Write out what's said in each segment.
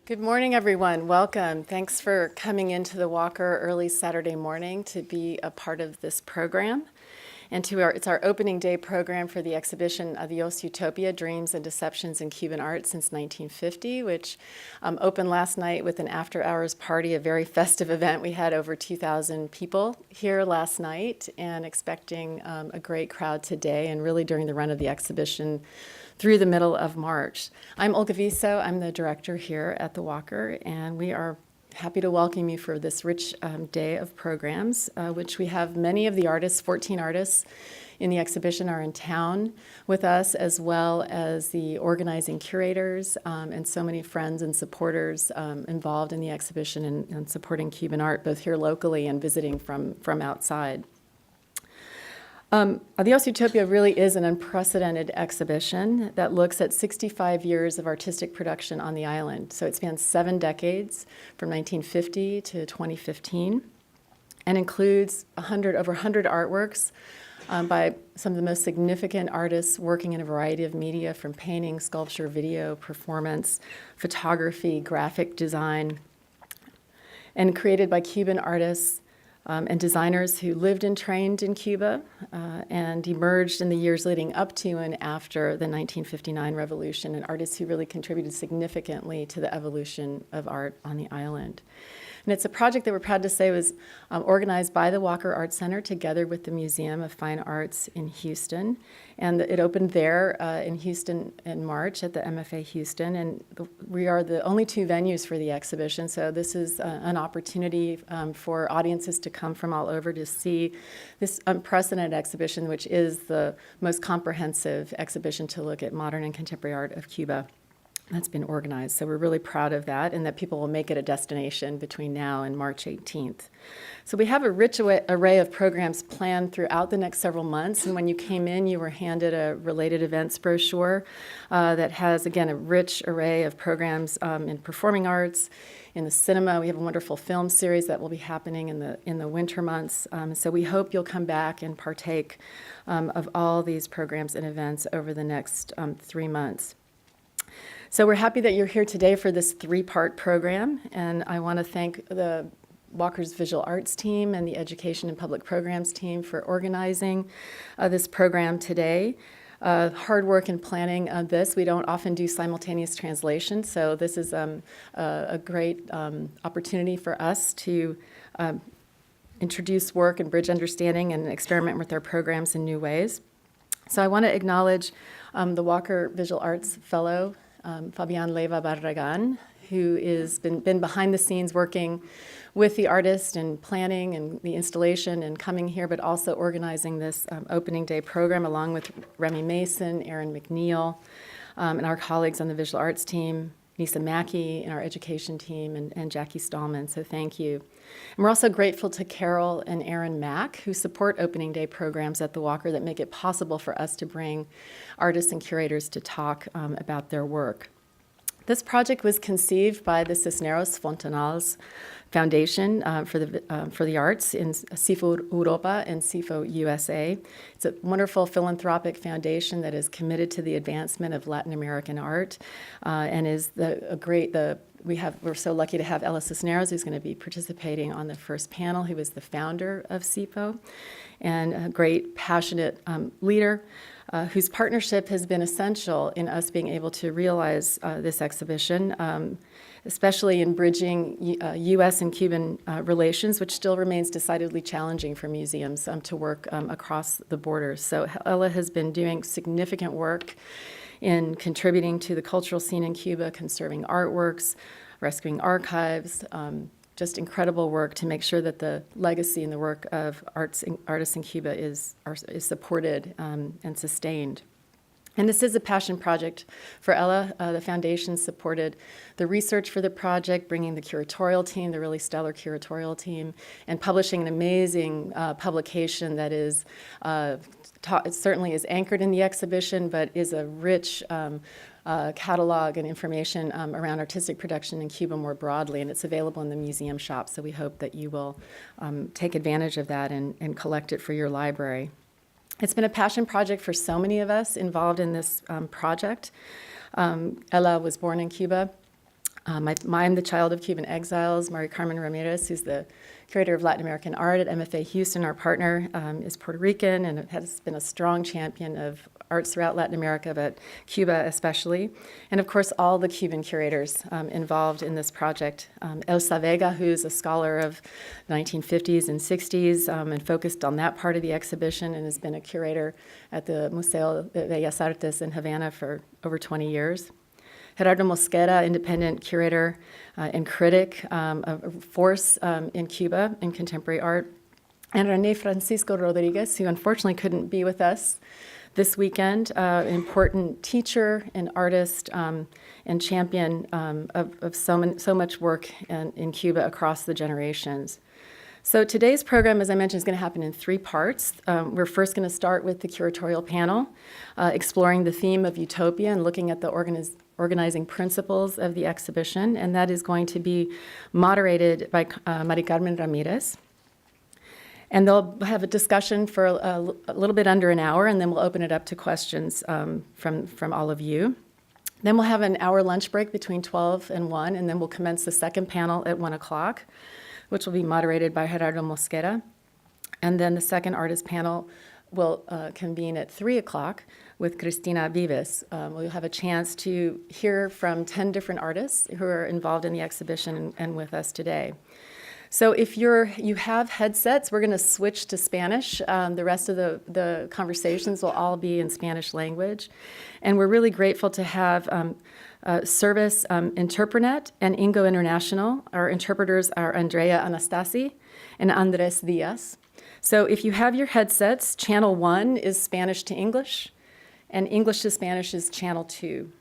Good morning, everyone. Welcome. Thanks for coming into the Walker early Saturday morning to be a part of this program. And it's our opening day program for the exhibition Adiós Utopia, Dreams and Deceptions in Cuban Art Since 1950, which opened last night with an after-hours party, a very festive event. We had over 2,000 people here last night and expecting a great crowd today and really during the run of the exhibition through the middle of March. I'm Olga Viso. I'm the director here at the Walker, and we are happy to welcome you for this rich day of programs, which we have many of the artists, 14 artists in the exhibition are in town with us, as well as the organizing curators and so many friends and supporters involved in the exhibition and supporting Cuban art, both here locally and visiting from outside. Adiós Utopia really is an unprecedented exhibition that looks at 65 years of artistic production on the island. So it spans 7 decades, from 1950 to 2015, and includes over 100 artworks by some of the most significant artists working in a variety of media, from painting, sculpture, video, performance, photography, graphic design, and created by Cuban artists and designers who lived and trained in Cuba and emerged in the years leading up to and after the 1959 revolution, and artists who really contributed significantly to the evolution of art on the island. And it's a project that we're proud to say was organized by the Walker Art Center together with the Museum of Fine Arts in Houston. And it opened there in Houston in March at the MFA Houston. And we are the only 2 venues for the exhibition. So this is an opportunity for audiences to come from all over to see this unprecedented exhibition, which is the most comprehensive exhibition to look at modern and contemporary art of Cuba that's been organized. So we're really proud of that, and that people will make it a destination between now and March 18th. So we have a rich array of programs planned throughout the next several months, and when you came in, you were handed a related events brochure that has, again, a rich array of programs in performing arts. In the cinema, we have a wonderful film series that will be happening in the winter months. So we hope you'll come back and partake of all these programs and events over the next 3 months. So we're happy that you're here today for this 3-part program, and I want to thank the Walker's Visual Arts team and the Education and Public Programs team for organizing this program today. Hard work in planning this. We don't often do simultaneous translation, so this is a great opportunity for us to introduce work and bridge understanding and experiment with our programs in new ways. So I want to acknowledge the Walker Visual Arts Fellow, Fabian Leva Barragan, who has been behind the scenes working with the artist and planning and the installation and coming here, but also organizing this opening day program, along with Remy Mason, Aaron McNeil, and our colleagues on the visual arts team, Nisa Mackey in our education team, and Jackie Stallman, so thank you. And we're also grateful to Carol and Aaron Mack, who support opening day programs at the Walker that make it possible for us to bring artists and curators to talk about their work. This project was conceived by the Cisneros Fontanals Foundation for the Arts in CIFO Europa and CIFO USA. It's a wonderful philanthropic foundation that is committed to the advancement of Latin American art and is we're so lucky to have Ella Cisneros, who's going to be participating on the first panel, who is the founder of CIFO, and a great, passionate leader whose partnership has been essential in us being able to realize this exhibition, especially in bridging U.S. and Cuban relations, which still remains decidedly challenging for museums to work across the borders. So Ella has been doing significant work in contributing to the cultural scene in Cuba, conserving artworks, rescuing archives, just incredible work to make sure that the legacy and the work of artists in Cuba is supported and sustained. And this is a passion project for Ella. The foundation supported the research for the project, bringing the curatorial team, the really stellar curatorial team, and publishing an amazing publication that is it certainly is anchored in the exhibition, but is a rich catalog and information around artistic production in Cuba more broadly, and it's available in the museum shop, so we hope that you will take advantage of that and collect it for your library. It's been a passion project for so many of us involved in this project. Ella was born in Cuba. I'm the child of Cuban exiles. Mari Carmen Ramírez, who's the curator of Latin American art at MFA Houston, our partner, is Puerto Rican and has been a strong champion of arts throughout Latin America, but Cuba especially. And of course, all the Cuban curators involved in this project. Elsa Vega, who's a scholar of 1950s and 60s and focused on that part of the exhibition and has been a curator at the Museo de Bellas Artes in Havana for over 20 years. Gerardo Mosquera, independent curator and critic, a force in Cuba in contemporary art. And René Francisco Rodriguez, who unfortunately couldn't be with us this weekend, important teacher and artist and champion of so much work in Cuba across the generations. So today's program, as I mentioned, is going to happen in 3 parts. We're first going to start with the curatorial panel, exploring the theme of utopia and looking at the organizing principles of the exhibition, and that is going to be moderated by Mari Carmen Ramírez. And they'll have a discussion for a little bit under an hour, and then we'll open it up to questions from all of you. Then we'll have an hour lunch break between 12 and 1, and then we'll commence the second panel at 1 o'clock, which will be moderated by Gerardo Mosquera. And then the second artist panel will convene at 3 o'clock with Cristina Vives. We'll have a chance to hear from 10 different artists who are involved in the exhibition and with us today. So if you have headsets, we're going to switch to Spanish. The rest of the conversations will all be in Spanish language. And we're really grateful to have Service Interprenet and Ingo International. Our interpreters are Andrea Anastasi and Andres Diaz. So if you have your headsets, channel 1 is Spanish to English, and English to Spanish is channel 2.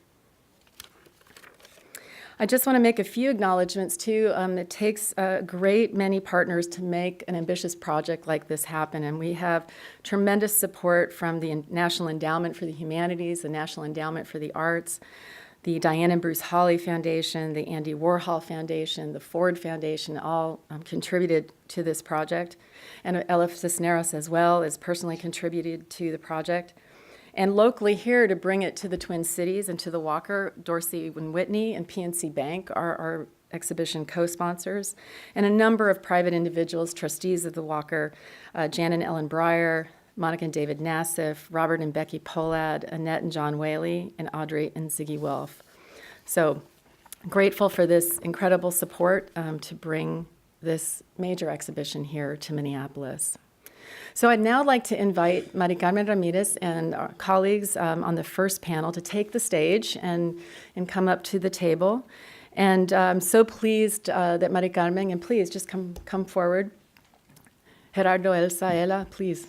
I just want to make a few acknowledgments, too. It takes a great many partners to make an ambitious project like this happen, and we have tremendous support from the National Endowment for the Humanities, the National Endowment for the Arts, the Diane and Bruce Hawley Foundation, the Andy Warhol Foundation, the Ford Foundation, all contributed to this project. And Ella Cisneros as well has personally contributed to the project. And locally here to bring it to the Twin Cities and to the Walker, Dorsey and Whitney and PNC Bank are our exhibition co-sponsors, and a number of private individuals, trustees of the Walker, Jan and Ellen Breyer, Monica and David Nassif, Robert and Becky Polad, Annette and John Whaley, and Audrey and Ziggy Wilf. So grateful for this incredible support to bring this major exhibition here to Minneapolis. So I'd now like to invite Mari Carmen Ramírez and our colleagues on the first panel to take the stage and come up to the table. And I'm so pleased that Mari Carmen, and please just come forward. Gerardo, Elsa, Ella, please.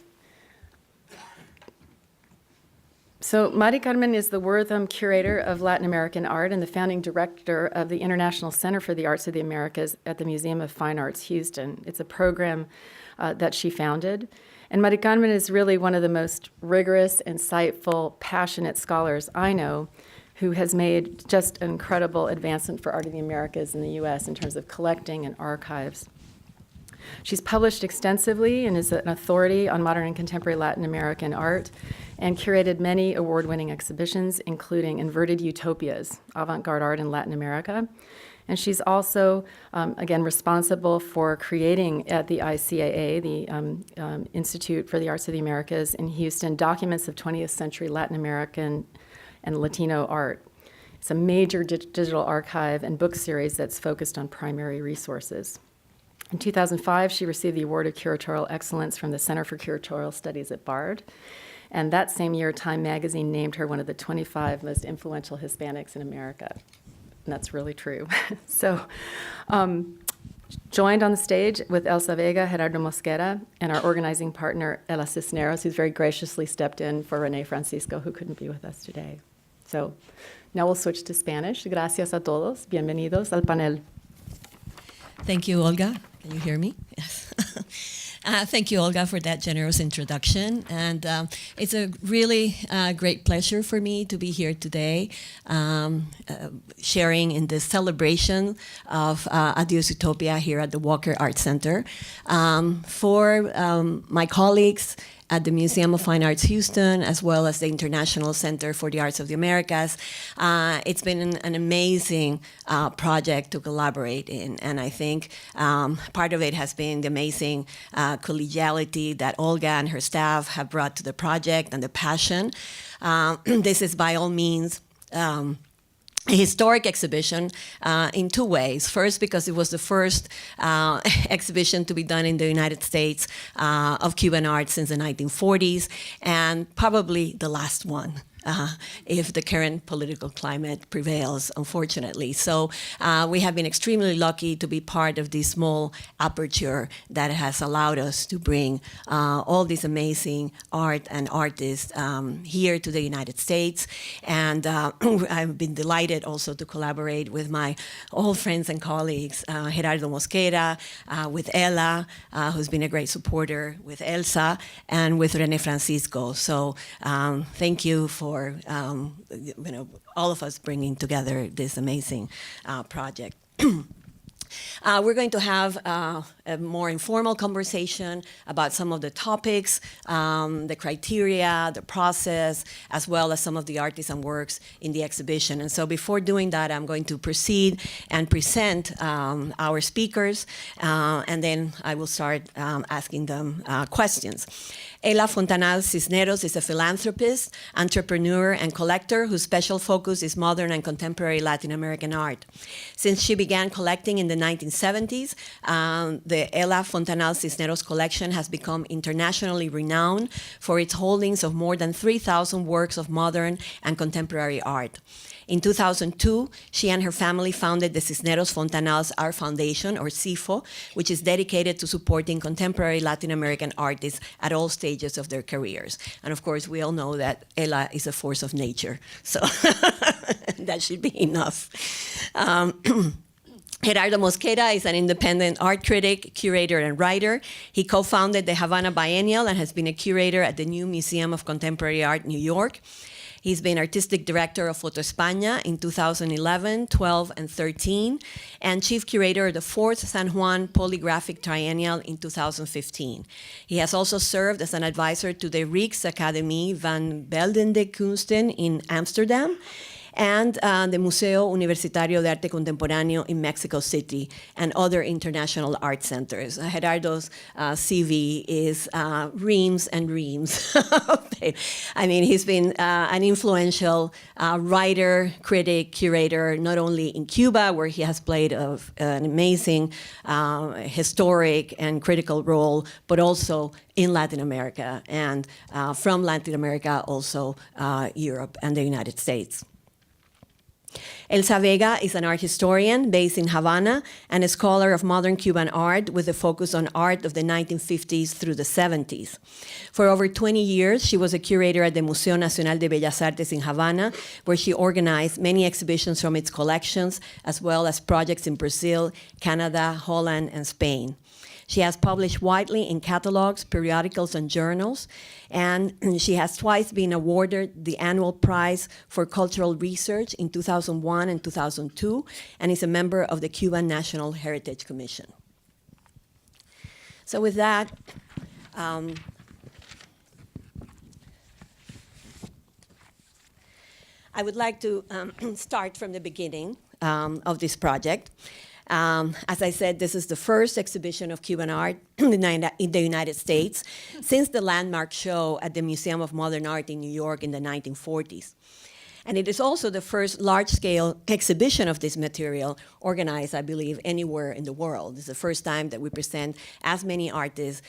So Mari Carmen is the Wortham Curator of Latin American Art and the founding director of the International Center for the Arts of the Americas at the Museum of Fine Arts, Houston. It's a program that she founded. And Mari Carmen is really one of the most rigorous, insightful, passionate scholars I know, who has made just an incredible advancement for art of the Americas in the U.S. in terms of collecting and archives. She's published extensively and is an authority on modern and contemporary Latin American art and curated many award-winning exhibitions, including Inverted Utopias, Avant-Garde Art in Latin America. And she's also, again, responsible for creating at the ICAA, the Institute for the Arts of the Americas in Houston, documents of 20th century Latin American and Latino art. It's a major digital archive and book series that's focused on primary resources. In 2005, she received the Award of Curatorial Excellence from the Center for Curatorial Studies at Bard. And that same year, Time magazine named her one of the 25 most influential Hispanics in America. And that's really true. So, joined on the stage with Elsa Vega, Gerardo Mosquera, and our organizing partner, Ella Cisneros, who's very graciously stepped in for René Francisco, who couldn't be with us today. So, now we'll switch to Spanish. Gracias a todos. Bienvenidos al panel. Thank you, Olga. Can you hear me? Yes. Thank you, Olga, for that generous introduction. And it's a really great pleasure for me to be here today, sharing in this celebration of Adiós Utopia here at the Walker Art Center. For my colleagues at the Museum of Fine Arts Houston, as well as the International Center for the Arts of the Americas. It's been an amazing project to collaborate in, and I think part of it has been the amazing collegiality that Olga and her staff have brought to the project and the passion. This is by all means a historic exhibition in two ways. First, because it was the first exhibition to be done in the United States of Cuban art since the 1940s, and probably the last one. If the current political climate prevails, unfortunately. So we have been extremely lucky to be part of this small aperture that has allowed us to bring all this amazing art and artists here to the United States. And I've been delighted also to collaborate with my old friends and colleagues, Gerardo Mosquera, with Ella, who's been a great supporter, with Elsa, and with Rene Francisco. So thank you for all of us bringing together this amazing project. We're going to have a more informal conversation about some of the topics, the criteria, the process, as well as some of the artists and works in the exhibition. And so before doing that, I'm going to proceed and present our speakers, and then I will start asking them questions. Ella Fontanals-Cisneros is a philanthropist, entrepreneur, and collector whose special focus is modern and contemporary Latin American art. Since she began collecting in the 1970s, the Ella Fontanals-Cisneros collection has become internationally renowned for its holdings of more than 3,000 works of modern and contemporary art. In 2002, she and her family founded the Cisneros Fontanals Art Foundation, or CIFO, which is dedicated to supporting contemporary Latin American artists at all stages of their careers. And of course, we all know that Ella is a force of nature, so that should be enough. Gerardo Mosquera is an independent art critic, curator, and writer. He co-founded the Havana Biennial and has been a curator at the New Museum of Contemporary Art, New York. He's been artistic director of Foto España in 2011, 12, and 13, and chief curator of the 4th San Juan Polygraphic Triennial in 2015. He has also served as an advisor to the Rijksakademie van Beeldende Kunsten in Amsterdam, and the Museo Universitario de Arte Contemporáneo in Mexico City, and other international art centers. Gerardo's CV is reams and reams. I mean, he's been an influential writer, critic, curator, not only in Cuba, where he has played an amazing historic and critical role, but also in Latin America, and from Latin America, also Europe and the United States. Elsa Vega is an art historian based in Havana and a scholar of modern Cuban art with a focus on art of the 1950s through the 70s. For over 20 years, she was a curator at the Museo Nacional de Bellas Artes in Havana, where she organized many exhibitions from its collections, as well as projects in Brazil, Canada, Holland, and Spain. She has published widely in catalogs, periodicals, and journals, and she has twice been awarded the annual prize for cultural research in 2001 and 2002, and is a member of the Cuban National Heritage Commission. So with that, I would like to start from the beginning of this project. As I said, this is the first exhibition of Cuban art in the United States since the landmark show at the Museum of Modern Art in New York in the 1940s. And it is also the first large-scale exhibition of this material organized, I believe, anywhere in the world. It's the first time that we present as many artists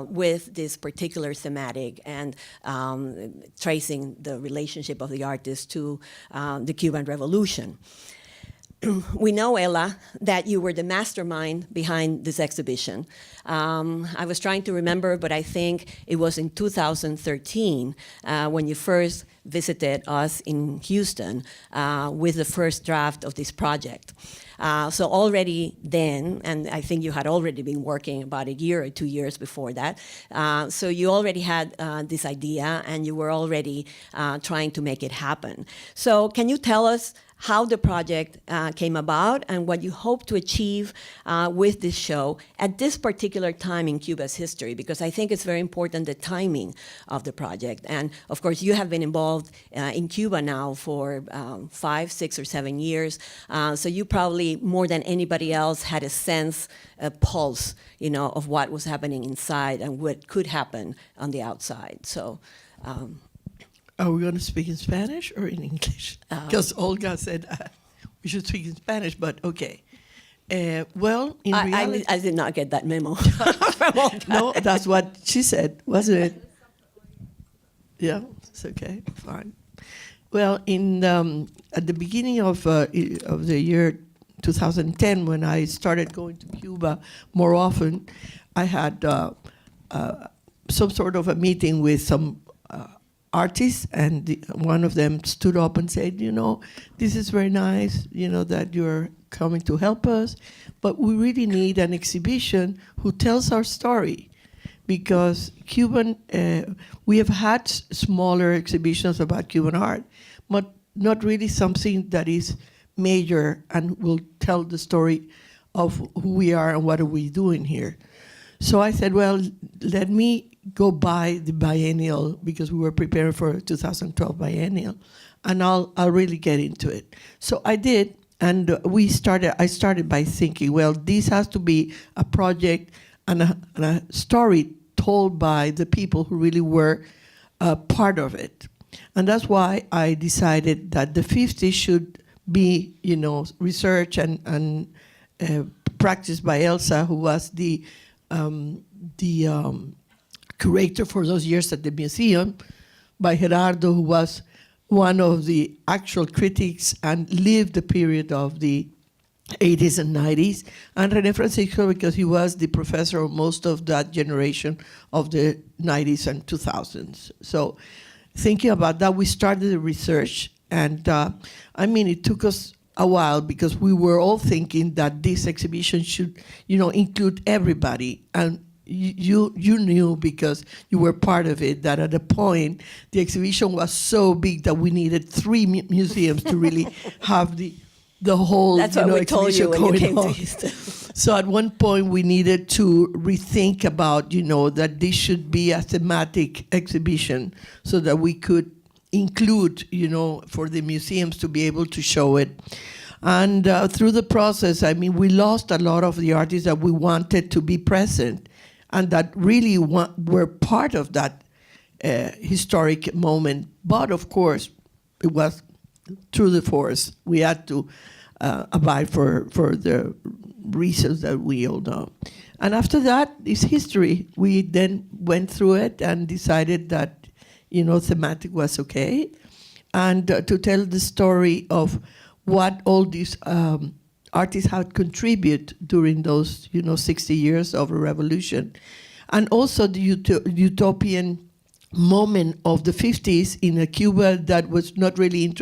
with this particular thematic and tracing the relationship of the artist to the Cuban Revolution. We know, Ella, that you were the mastermind behind this exhibition. I was trying to remember, but I think it was in 2013 when you first visited us in Houston with the first draft of this project. So already then, and I think you had already been working about a year or 2 years before that, so you already had this idea and you were already trying to make it happen. So can you tell us how the project came about and what you hope to achieve with this show at this particular time in Cuba's history? Because I think it's very important, the timing of the project. And of course, you have been involved in Cuba now for 5, 6, or 7 years. So you probably, more than anybody else, had a sense, a pulse, of what was happening inside and what could happen on the outside. So. Are we going to speak in Spanish or in English? Because Olga said we should speak in Spanish, but okay. Well, in reality... I did not get that memo from Olga. No, that's what she said, wasn't it? Yeah, it's okay, fine. Well, at the beginning of the year 2010, when I started going to Cuba more often, I had some sort of a meeting with some artists, and one of them stood up and said, this is very nice, that you're coming to help us, but we really need an exhibition who tells our story. Because we have had smaller exhibitions about Cuban art, but not really something that is major and will tell the story of who we are and what are we doing here. So I said, well, let me go buy the biennial, because we were preparing for a 2012 biennial, and I'll really get into it. So I did, and I started by thinking, well, this has to be a project and a story told by the people who really were part of it. And that's why I decided that the 50s should be, research and practiced by Elsa, who was the curator for those years at the museum, by Gerardo, who was one of the actual critics and lived the period of the 80s and 90s, and René Francisco, because he was the professor of most of that generation of the 90s and 2000s. So thinking about that, we started the research, and it took us a while, because we were all thinking that this exhibition should, include everybody. And you knew, because you were part of it, that at a point the exhibition was so big that we needed 3 museums to really have the whole That's what we told you when you came to Houston. So at one point we needed to rethink about, that this should be a thematic exhibition, so that we could include, for the museums to be able to show it. And through the process, we lost a lot of the artists that we wanted to be present and that really were part of that historic moment. But of course, it was through the force. We had to abide for the reasons that we all know. And after that is history. We then went through it and decided that, thematic was okay. And to tell the story of what all these artists had contributed during those, 60 years of a revolution. And also the utopian moment of the 50s in a Cuba that was not really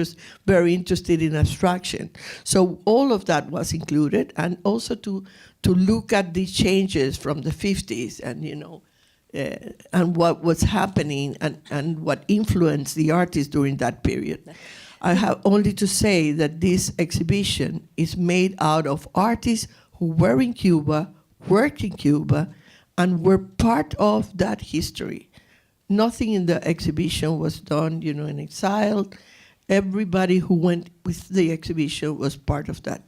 very interested in abstraction. So all of that was included, and also to look at the changes from the 50s and, and what was happening and what influenced the artists during that period. I have only to say that this exhibition is made out of artists who were in Cuba, worked in Cuba, and were part of that history. Nothing in the exhibition was done, in exile. Everybody who went with the exhibition was part of that.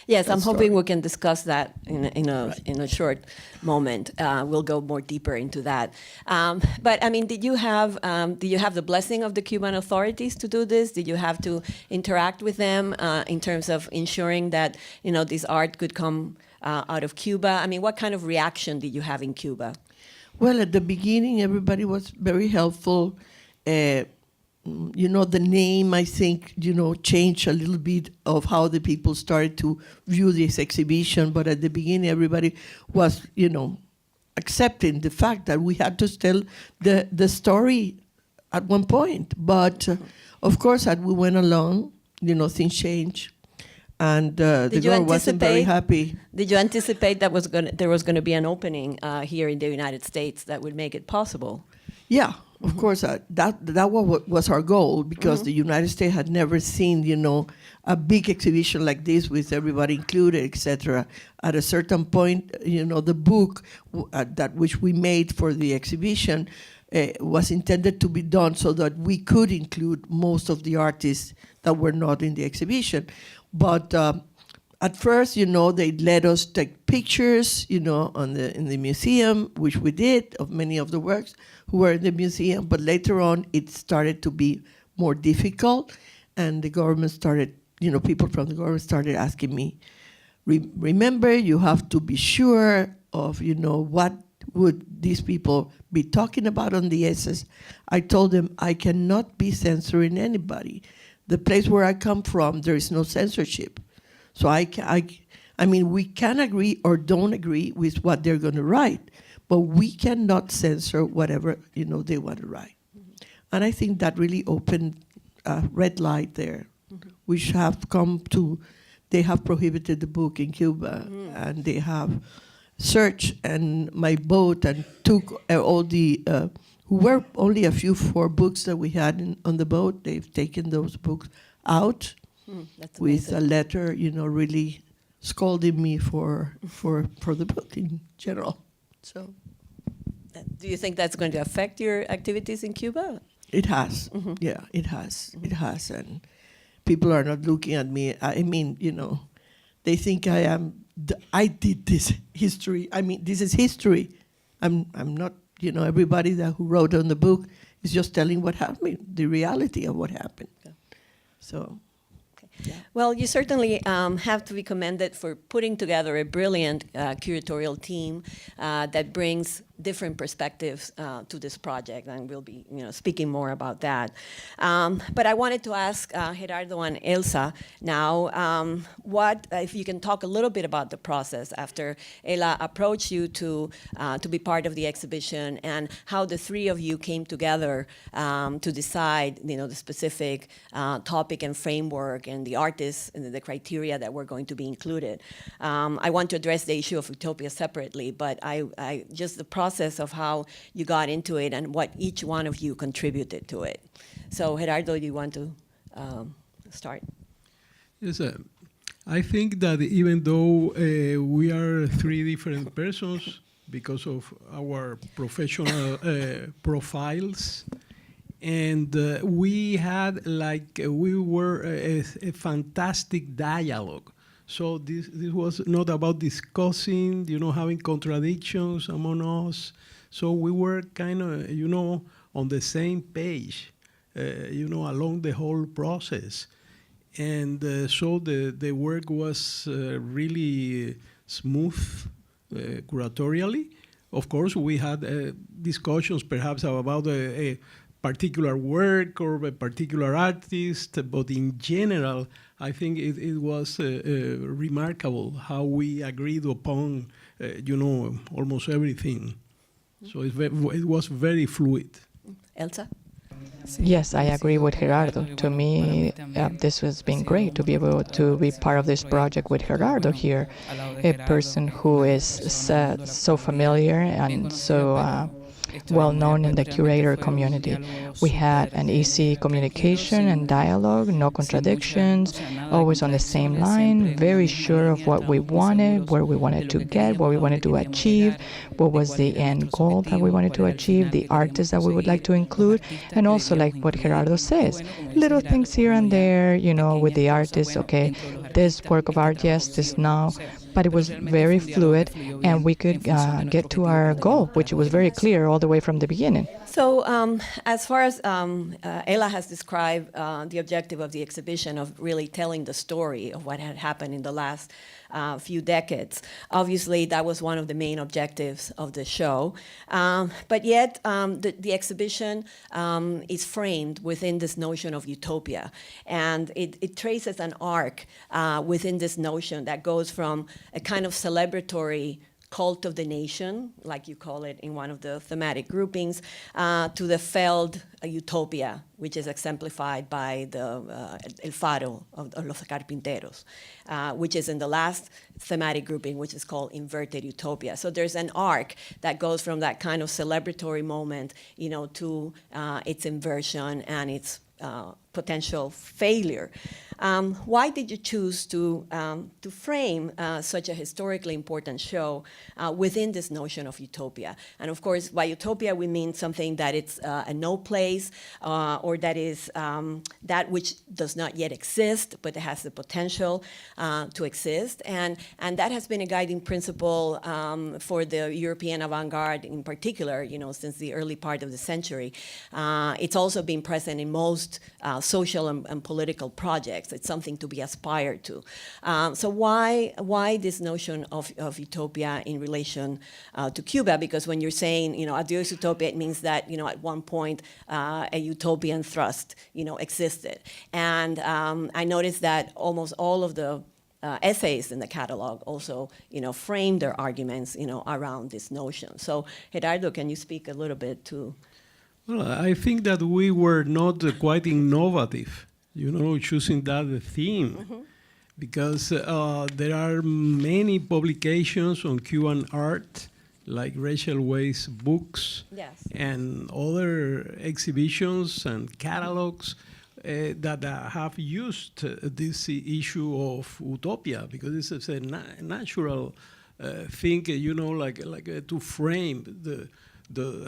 Yes, I'm story. hoping we can discuss that in a short moment. We'll go more deeper into that. But did you have the blessing of the Cuban authorities to do this? Did you have to interact with them in terms of ensuring that this art could come out of Cuba? What kind of reaction did you have in Cuba? Well, at the beginning, everybody was very helpful. The name, I think, changed a little bit of how the people started to view this exhibition. But at the beginning, everybody was, accepting the fact that we had to tell the story at one point. But, of course, as we went along, things changed. And the Did you girl wasn't very anticipate- happy. Did you anticipate that there was going to be an opening here in the United States that would make it possible? Yeah, of course. That was our goal, because the United States had never seen, a big exhibition like this with everybody included, etc. At a certain point, the book that which we made for the exhibition was intended to be done so that we could include most of the artists that were not in the exhibition. But at first, they let us take pictures, in the museum, which we did, of many of the works who were in the museum. But later on, it started to be more difficult, and the government started, people from the government started asking me, remember, you have to be sure of, what would these people be talking about on the essays. I told them, I cannot be censoring anybody. The place where I come from, there is no censorship. So we can agree or don't agree with what they're going to write, but we cannot censor whatever they want to write. And I think that really opened a red light there, which have come to. They have prohibited the book in Cuba, and they have searched and my boat and took all the. Who were only a few 4 books that we had on the boat. They've taken those books out That's with amazing. a letter, really scolding me for the book in general. So Do you think that's going to affect your activities in Cuba? it has, yeah, it has, and people are not looking at me. I mean, they think I did this history. I mean, this is history. I'm not. Everybody who wrote on the book is just telling what happened, the reality of what happened. Okay. So, Well, you certainly have to be commended for putting together a brilliant curatorial team that brings different perspectives to this project, and we'll be speaking more about that. But I wanted to ask Gerardo and Elsa now, what if you can talk a little bit about the process after Ela approached you to be part of the exhibition, and how the 3 of you came together to decide the specific topic and framework and the artists and the criteria that were going to be included. I want to address the issue of Utopia separately, but I just the process of how you got into it and what each one of you contributed to it. So Gerardo, do you want to start? Yes, I think that even though we are 3 different persons because of our professional profiles, and we had we were a fantastic dialogue. So this was not about discussing, having contradictions among us. So we were kind of, on the same page, along the whole process. And so the work was really smooth curatorially. Of course, we had discussions perhaps about a particular work or a particular artist, but in general, I think it was remarkable how we agreed upon, almost everything. So it was very fluid. Elsa? Yes, I agree with Gerardo. To me, this has been great to be able to be part of this project with Gerardo here, a person who is so familiar and so well known in the curator community. We had an easy communication and dialogue, no contradictions, always on the same line, very sure of what we wanted, where we wanted to get, what we wanted to achieve, what was the end goal that we wanted to achieve, the artists that we would like to include, and also like what Gerardo says, little things here and there, with the artists, okay, this work of art, yes, this no, but it was very fluid, and we could get to our goal, which was very clear all the way from the beginning. So as far as Ela has described the objective of the exhibition of really telling the story of what had happened in the last few decades, obviously that was one of the main objectives of the show. But yet the exhibition is framed within this notion of utopia. And it traces an arc within this notion that goes from a kind of celebratory cult of the nation, like you call it in one of the thematic groupings, to the failed utopia, which is exemplified by the El Faro of Los Carpinteros, which is in the last thematic grouping, which is called Inverted Utopia. So there's an arc that goes from that kind of celebratory moment, to its inversion and its potential failure. Why did you choose to frame such a historically important show within this notion of utopia? And of course, by utopia, we mean something that it's a no place, or that is that which does not yet exist, but it has the potential to exist. And that has been a guiding principle for the European avant-garde in particular, since the early part of the century. It's also been present in most social and political projects. It's something to be aspired to. So why this notion of utopia in relation to Cuba? Because when you're saying, Adiós Utopia, it means that, at one point a utopian thrust, existed. And I noticed that almost all of the essays in the catalog also, frame their arguments, around this notion. So Gerardo, can you speak a little bit to? Well, I think that we were not quite innovative, choosing that theme, because there are many publications on Cuban art, like Rachel Weisz's books, Yes. and other exhibitions and catalogs that have used this issue of utopia, because it's a natural thing, to frame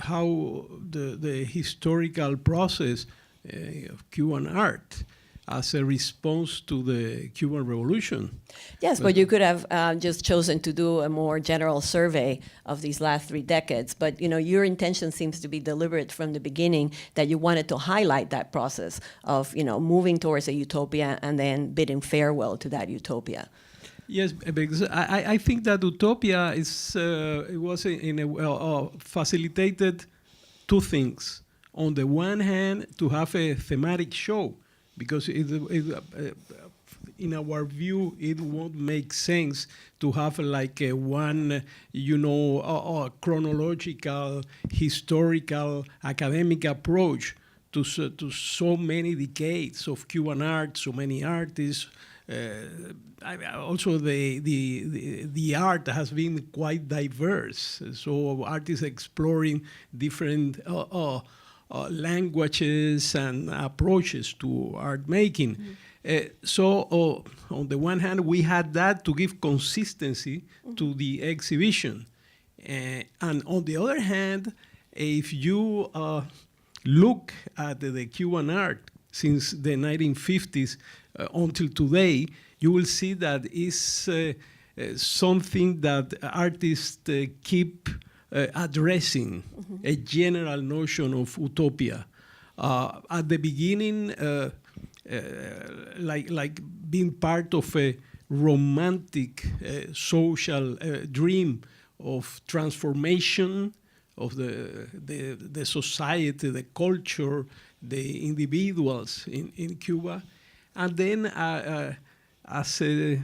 how the historical process of Cuban art as a response to the Cuban Revolution. Yes, but you could have just chosen to do a more general survey of these last 3 decades. But your intention seems to be deliberate from the beginning, that you wanted to highlight that process of moving towards a utopia and then bidding farewell to that utopia. Yes, because I think that utopia facilitated two things. On the one hand, to have a thematic show, because in our view, it won't make sense to have like one, chronological, historical, academic approach to so many decades of Cuban art, so many artists. Also, the art has been quite diverse. So artists exploring different languages and approaches to art making. So on the one hand, we had that to give consistency to the exhibition. And on the other hand, if you look at the Cuban art since the 1950s until today, you will see that it's something that artists keep addressing, a general notion of utopia. At the beginning, like being part of a romantic social dream of transformation of the society, the culture, the individuals in Cuba, and then as a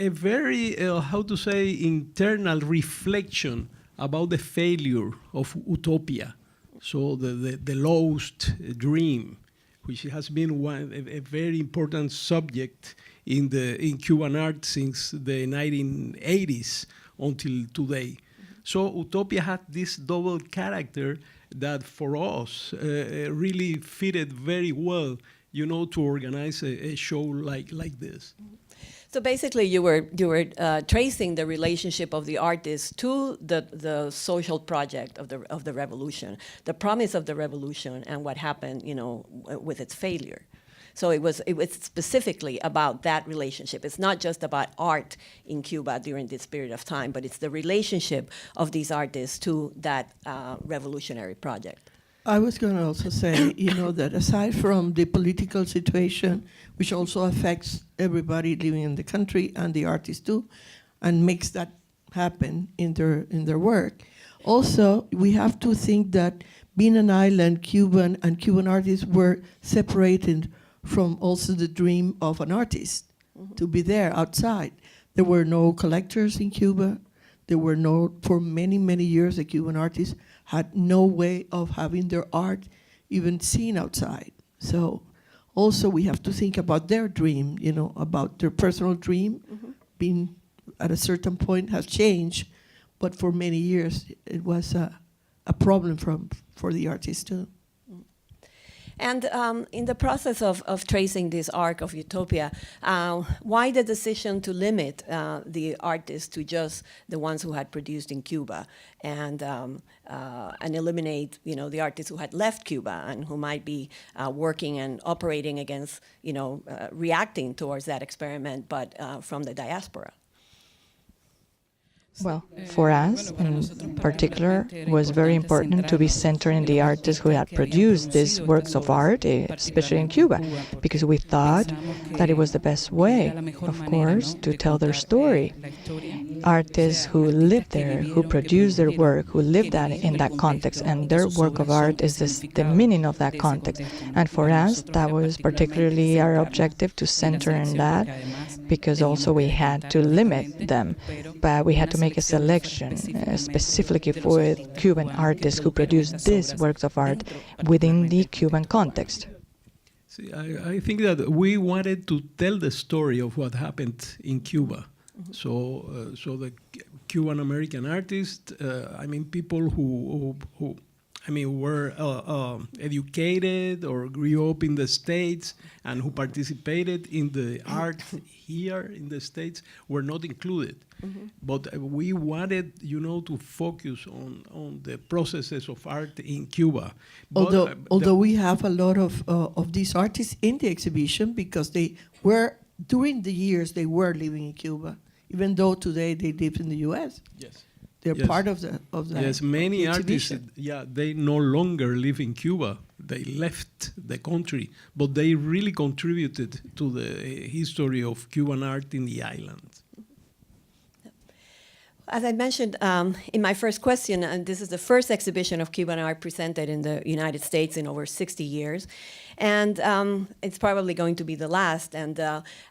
very, internal reflection about the failure of utopia. So the lost dream, which has been a very important subject in Cuban art since the 1980s until today. So utopia had this double character that for us really fitted very well, to organize a show like this. So basically, you were tracing the relationship of the artist to the social project of the revolution, the promise of the revolution, and what happened, with its failure. So it was specifically about that relationship. It's not just about art in Cuba during this period of time, but it's the relationship of these artists to that revolutionary project. I was going to also say, that aside from the political situation, which also affects everybody living in the country and the artists too, and makes that happen in their work, also we have to think that being an island, Cuban artists were separated from also the dream of an artist to be there outside. There were no collectors in Cuba. There were no, for many, many years, the Cuban artists had no way of having their art even seen outside. So also we have to think about their dream, you know, about their personal dream being at a certain point has changed, but for many years it was a problem for the artists too. And in the process of tracing this arc of Utopia, why the decision to limit the artists to just the ones who had produced in Cuba, and eliminate, you know, the artists who had left Cuba and who might be working and operating against, you know, reacting towards that experiment, but from the diaspora? Well, for us in particular, it was very important to be centering the artists who had produced these works of art, especially in Cuba, because we thought that it was the best way, of course, to tell their story. Artists who lived there, who produced their work, who lived that in that context, and their work of art is the meaning of that context. And for us, that was particularly our objective, to center in that, because also we had to limit them, but we had to make a selection specifically for Cuban artists who produced these works of art within the Cuban context. See, I think that we wanted to tell the story of what happened in Cuba. So the Cuban American artists, I mean, people who were educated or grew up in the States and who participated in the art here in the States were not included. But we wanted, you know, to focus on the processes of art in Cuba. Although we have a lot of these artists in the exhibition, because they were, during the years, they were living in Cuba, even though today they live in the U.S. Yes. They're part of the yes, many artists, exhibition. they no longer live in Cuba. They left the country, but they really contributed to the history of Cuban art in the islands. As I mentioned in my first question, and this is the first exhibition of Cuban art presented in the United States in over 60 years. And it's probably going to be the last. And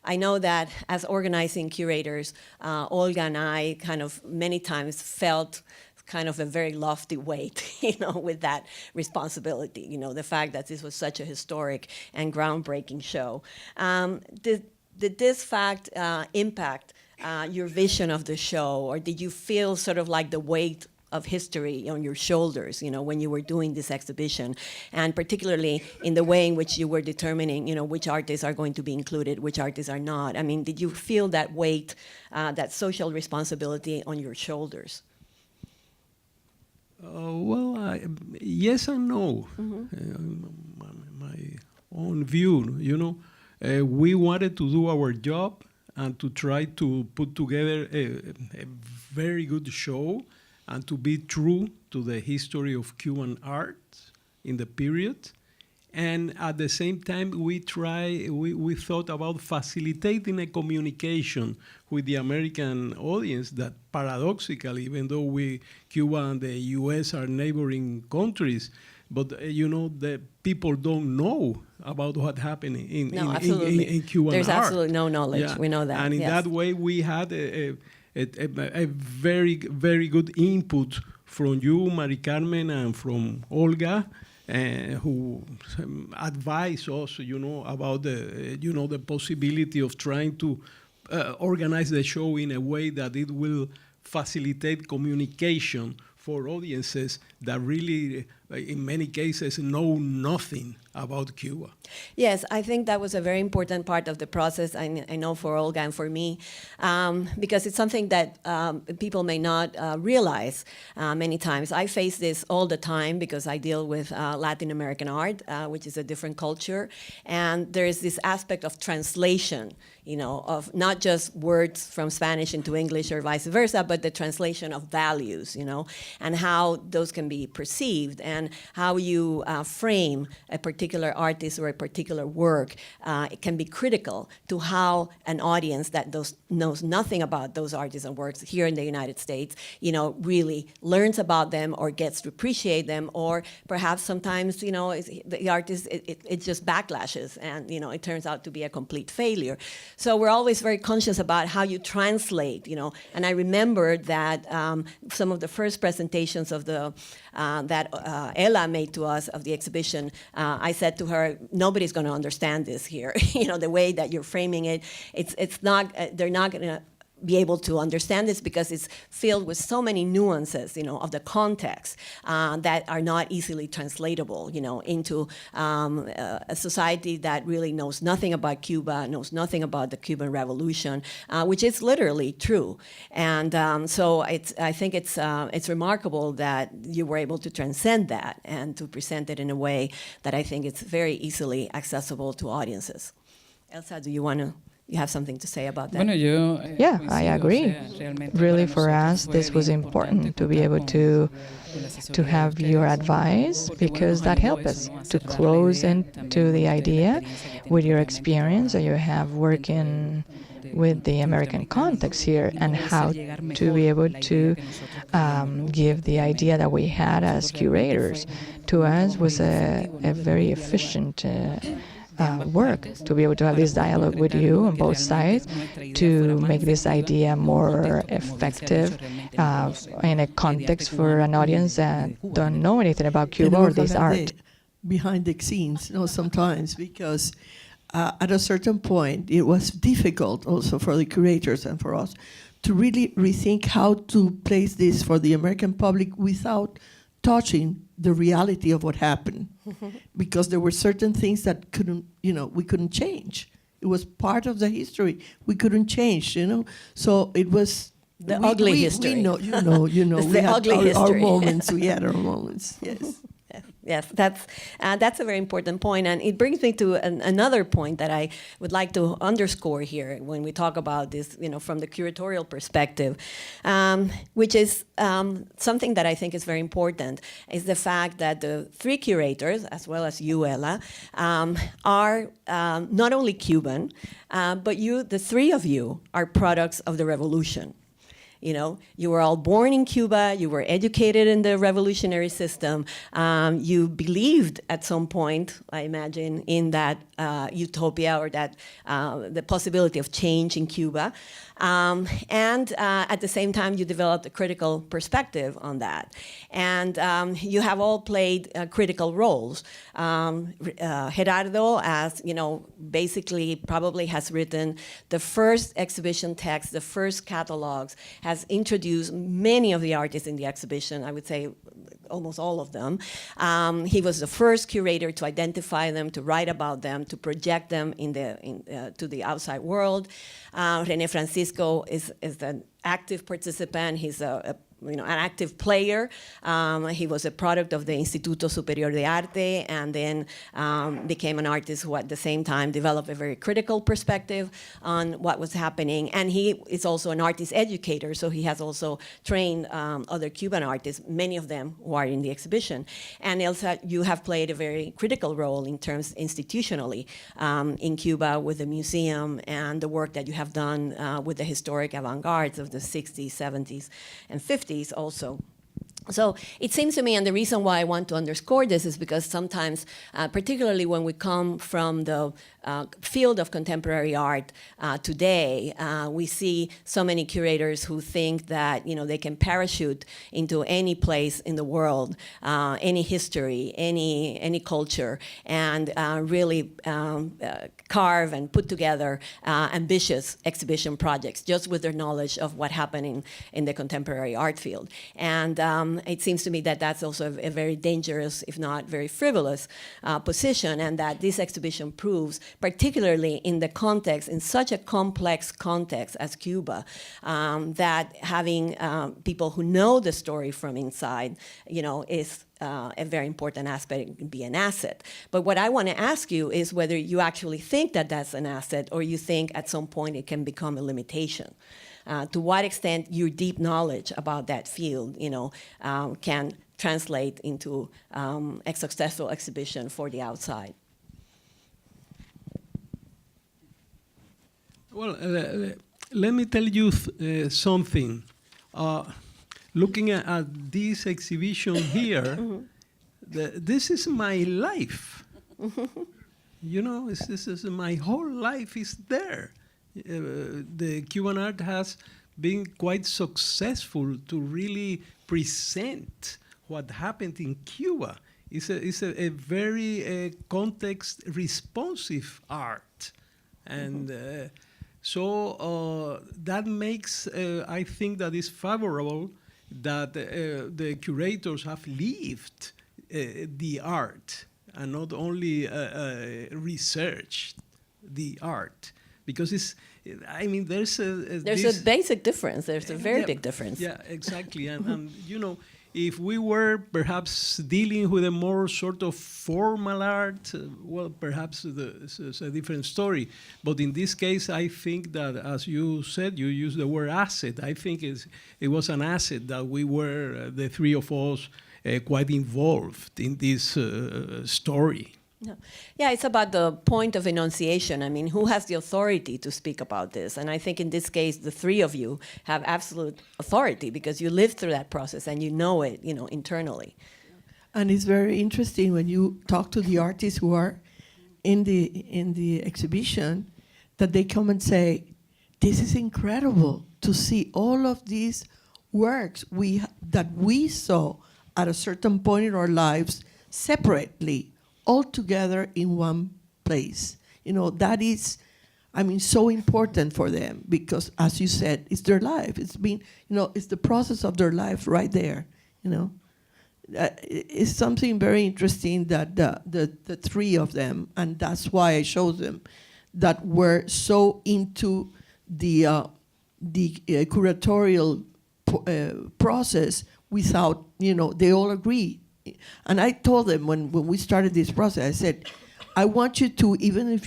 I know that as organizing curators, Olga and I kind of many times felt kind of a very lofty weight, you know, with that responsibility, you know, the fact that this was such a historic and groundbreaking show. Did this fact impact your vision of the show, or did you feel sort of like the weight of history on your shoulders, you know, when you were doing this exhibition, and particularly in the way in which you were determining, you know, which artists are going to be included, which artists are not? I mean, did you feel that weight, that social responsibility on your shoulders? Well, yes and no. My own view, you know, we wanted to do our job and to try to put together a very good show and to be true to the history of Cuban art in the period. And at the same time, we thought about facilitating a communication with the American audience that paradoxically, even though Cuba and the US are neighboring countries, but you know, the people don't know about what happened in Cuban There's art. absolutely no knowledge. Yeah. We know that. And in that way, we had a very, very good input from you, Mari Carmen, and from Olga, who advised us, you know, about the possibility of trying to organize the show in a way that it will facilitate communication for audiences that really, in many cases, know nothing about Cuba. Yes, I think that was a very important part of the process, I know for Olga and for me, because it's something that people may not realize many times. I face this all the time because I deal with Latin American art, which is a different culture, and there is this aspect of translation, you know, of not just words from Spanish into English or vice versa, but the translation of values, you know, and how those can be be perceived, and how you frame a particular artist or a particular work, it can be critical to how an audience that knows nothing about those artists and works here in the United States, really learns about them or gets to appreciate them, or perhaps sometimes, the artist, it just backlashes and, it turns out to be a complete failure. So we're always very conscious about how you translate, and I remember that some of the first presentations of that Ella made to us of the exhibition, I said to her, nobody's going to understand this here. The way that you're framing it, it's not, they're not going to be able to understand this because it's filled with so many nuances, of the context that are not easily translatable, into a society that really knows nothing about Cuba, knows nothing about the Cuban Revolution, which is literally true. And so I think it's remarkable that you were able to transcend that and to present it in a way that I think it's very easily accessible to audiences. Elsa, you have something to say about that? Yeah, I agree. Really, for us, this was important to be able to have your advice, because that helps us to close into the idea with your experience that you have working with the American context here, and how to be able to give the idea that we had as curators to us was a very efficient work to be able to have this dialogue with you on both sides to make this idea more effective in a context for an audience that don't know anything about Cuba or this art. Behind the scenes, sometimes, because at a certain point it was difficult also for the curators and for us to really rethink how to place this for the American public without touching the reality of what happened, because there were certain things that we couldn't change. It was part of the history. We couldn't change, So it was the ugly history. We know, we had our moments. We had our moments. Yes. Yes, that's a very important point, and it brings me to another point that I would like to underscore here when we talk about this, from the curatorial perspective, which is something that I think is very important, is the fact that the three curators, as well as you, Ella, are not only Cuban, but the three of you are products of the revolution. You were all born in Cuba, you were educated in the revolutionary system, you believed at some point, I imagine, in that utopia or that the possibility of change in Cuba. And at the same time, you developed a critical perspective on that. And you have all played critical roles. Gerardo, as basically probably has written the first exhibition text, the first catalogs, has introduced many of the artists in the exhibition, I would say almost all of them. He was the first curator to identify them, to write about them, to project them to the outside world. René Francisco is an active participant. He's an active player. He was a product of the Instituto Superior de Arte, and then became an artist who at the same time developed a very critical perspective on what was happening. And he is also an artist educator, so he has also trained other Cuban artists, many of them who are in the exhibition. And Elsa, you have played a very critical role in terms institutionally in Cuba with the museum and the work that you have done with the historic avant-gardes of the 60s, 70s, and 50s also. So it seems to me, and the reason why I want to underscore this is because sometimes, particularly when we come from the field of contemporary art today, we see so many curators who think that they can parachute into any place in the world, any history, any culture, and really carve and put together ambitious exhibition projects just with their knowledge of what happened in the contemporary art field. And it seems to me that that's also a very dangerous, if not very frivolous, position, and that this exhibition proves, particularly in the context, in such a complex context as Cuba, that having people who know the story from inside, is a very important aspect. It can be an asset. But what I want to ask you is whether you actually think that that's an asset, or you think at some point it can become a limitation. To what extent your deep knowledge about that field, can translate into a successful exhibition for the outside. Well, let me tell you something. Looking at this exhibition here, this is my life. You know, this is my whole life is there. The Cuban art has been quite successful to really present what happened in Cuba. It's a very context-responsive art. And so that makes, I think that is favorable that the curators have lived the art and not only researched the art. Because it's, I mean, there's a basic difference. There's a very big difference. Yeah, exactly. And you know, if we were perhaps dealing with a more sort of formal art, well, perhaps it's a different story. But in this case, I think that, as you said, you used the word asset. I think it was an asset that we were, the three of us, quite involved in this story. Yeah, it's about the point of enunciation. I mean, who has the authority to speak about this? And I think in this case, the three of you have absolute authority because you lived through that process and you know it, you know, internally. And it's very interesting when you talk to the artists who are in the exhibition, that they come and say, "This is incredible to see all of these works that we saw at a certain point in our lives separately, all together in one place." You know, that is, I mean, so important for them because, as you said, it's their life. It's been, you know, it's the process of their life right there, you know. It's something very interesting that the three of them, and that's why I showed them, that were so into the curatorial process without, you know, they all agree. And I told them when we started this process, I said, I want you to, even if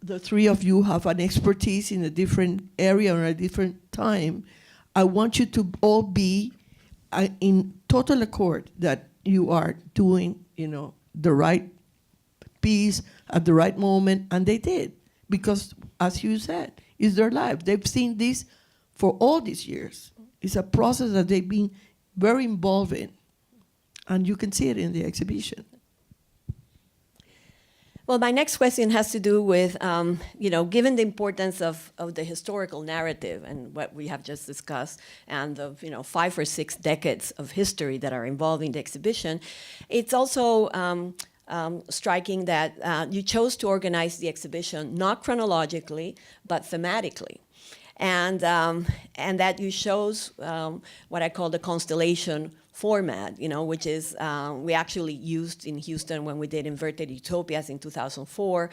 the three of you have an expertise in a different area or a different time, I want you to all be in total accord that you are doing, you know, the right piece at the right moment. And they did, because as you said, it's their life. They've seen this for all these years. It's a process that they've been very involved in. And you can see it in the exhibition. Well, my next question has to do with, you know, given the importance of the historical narrative and what we have just discussed, and the, you know, 5 or 6 decades of history that are involved in the exhibition, it's also striking that you chose to organize the exhibition not chronologically, but thematically. And that you chose what I call the constellation format, you know, which is we actually used in Houston when we did Inverted Utopias in 2004.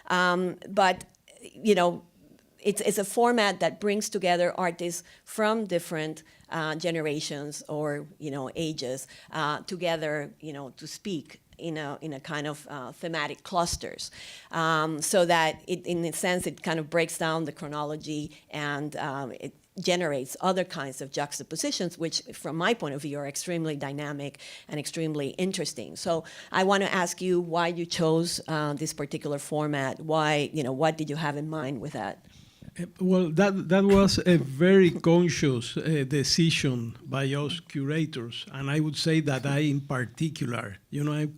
But, you know, it's a format that brings together artists from different generations or, you know, ages together, you know, to speak in a kind of thematic clusters, so that in a sense it kind of breaks down the chronology and it generates other kinds of juxtapositions, which from my point of view are extremely dynamic and extremely interesting. So I want to ask you why you chose this particular format. Why, you know, what did you have in mind with that? Well, that was a very conscious decision by us curators, and I would say that I, in particular, you know, I'm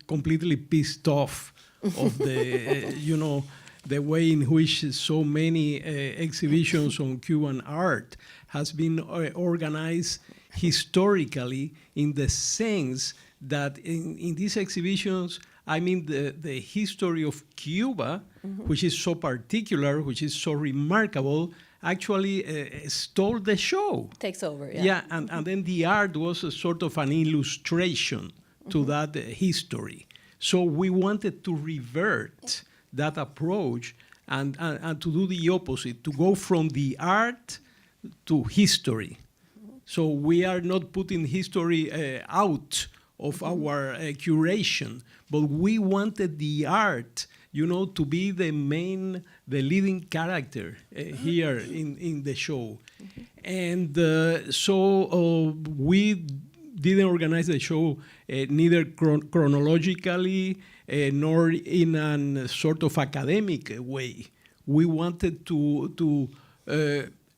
completely pissed off of the, you know, the way in which so many exhibitions on Cuban art has been organized historically, in the sense that in these exhibitions, I mean, the history of Cuba, which is so particular, which is so remarkable, actually stole the show. Takes over, yeah. Yeah, and then the art was a sort of an illustration to that history. So we wanted to revert that approach and to do the opposite, to go from the art to history. So we are not putting history out of our curation, but we wanted the art, you know, to be the leading character here in the show. And so we didn't organize the show neither chronologically nor in a sort of academic way. We wanted to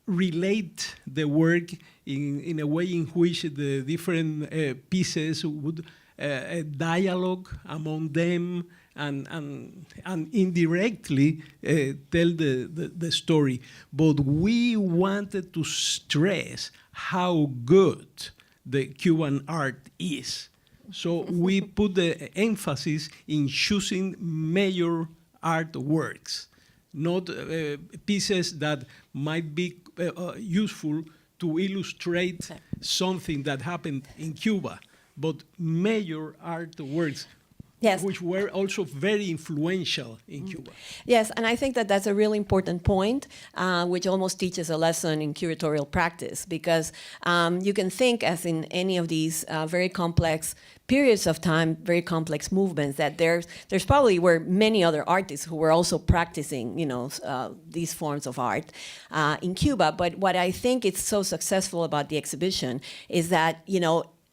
relate the work in a way in which the different pieces would dialogue among them and indirectly tell the story. But we wanted to stress how good the Cuban art is. So we put the emphasis in choosing major artworks, not pieces that might be useful to illustrate something that happened in Cuba, but major artworks, Yes. which were also very influential in Cuba. Yes, and I think that that's a really important point, which almost teaches a lesson in curatorial practice, because you can think, as in any of these very complex periods of time, very complex movements, that there's probably were many other artists who were also practicing, these forms of art in Cuba. But what I think is so successful about the exhibition is that,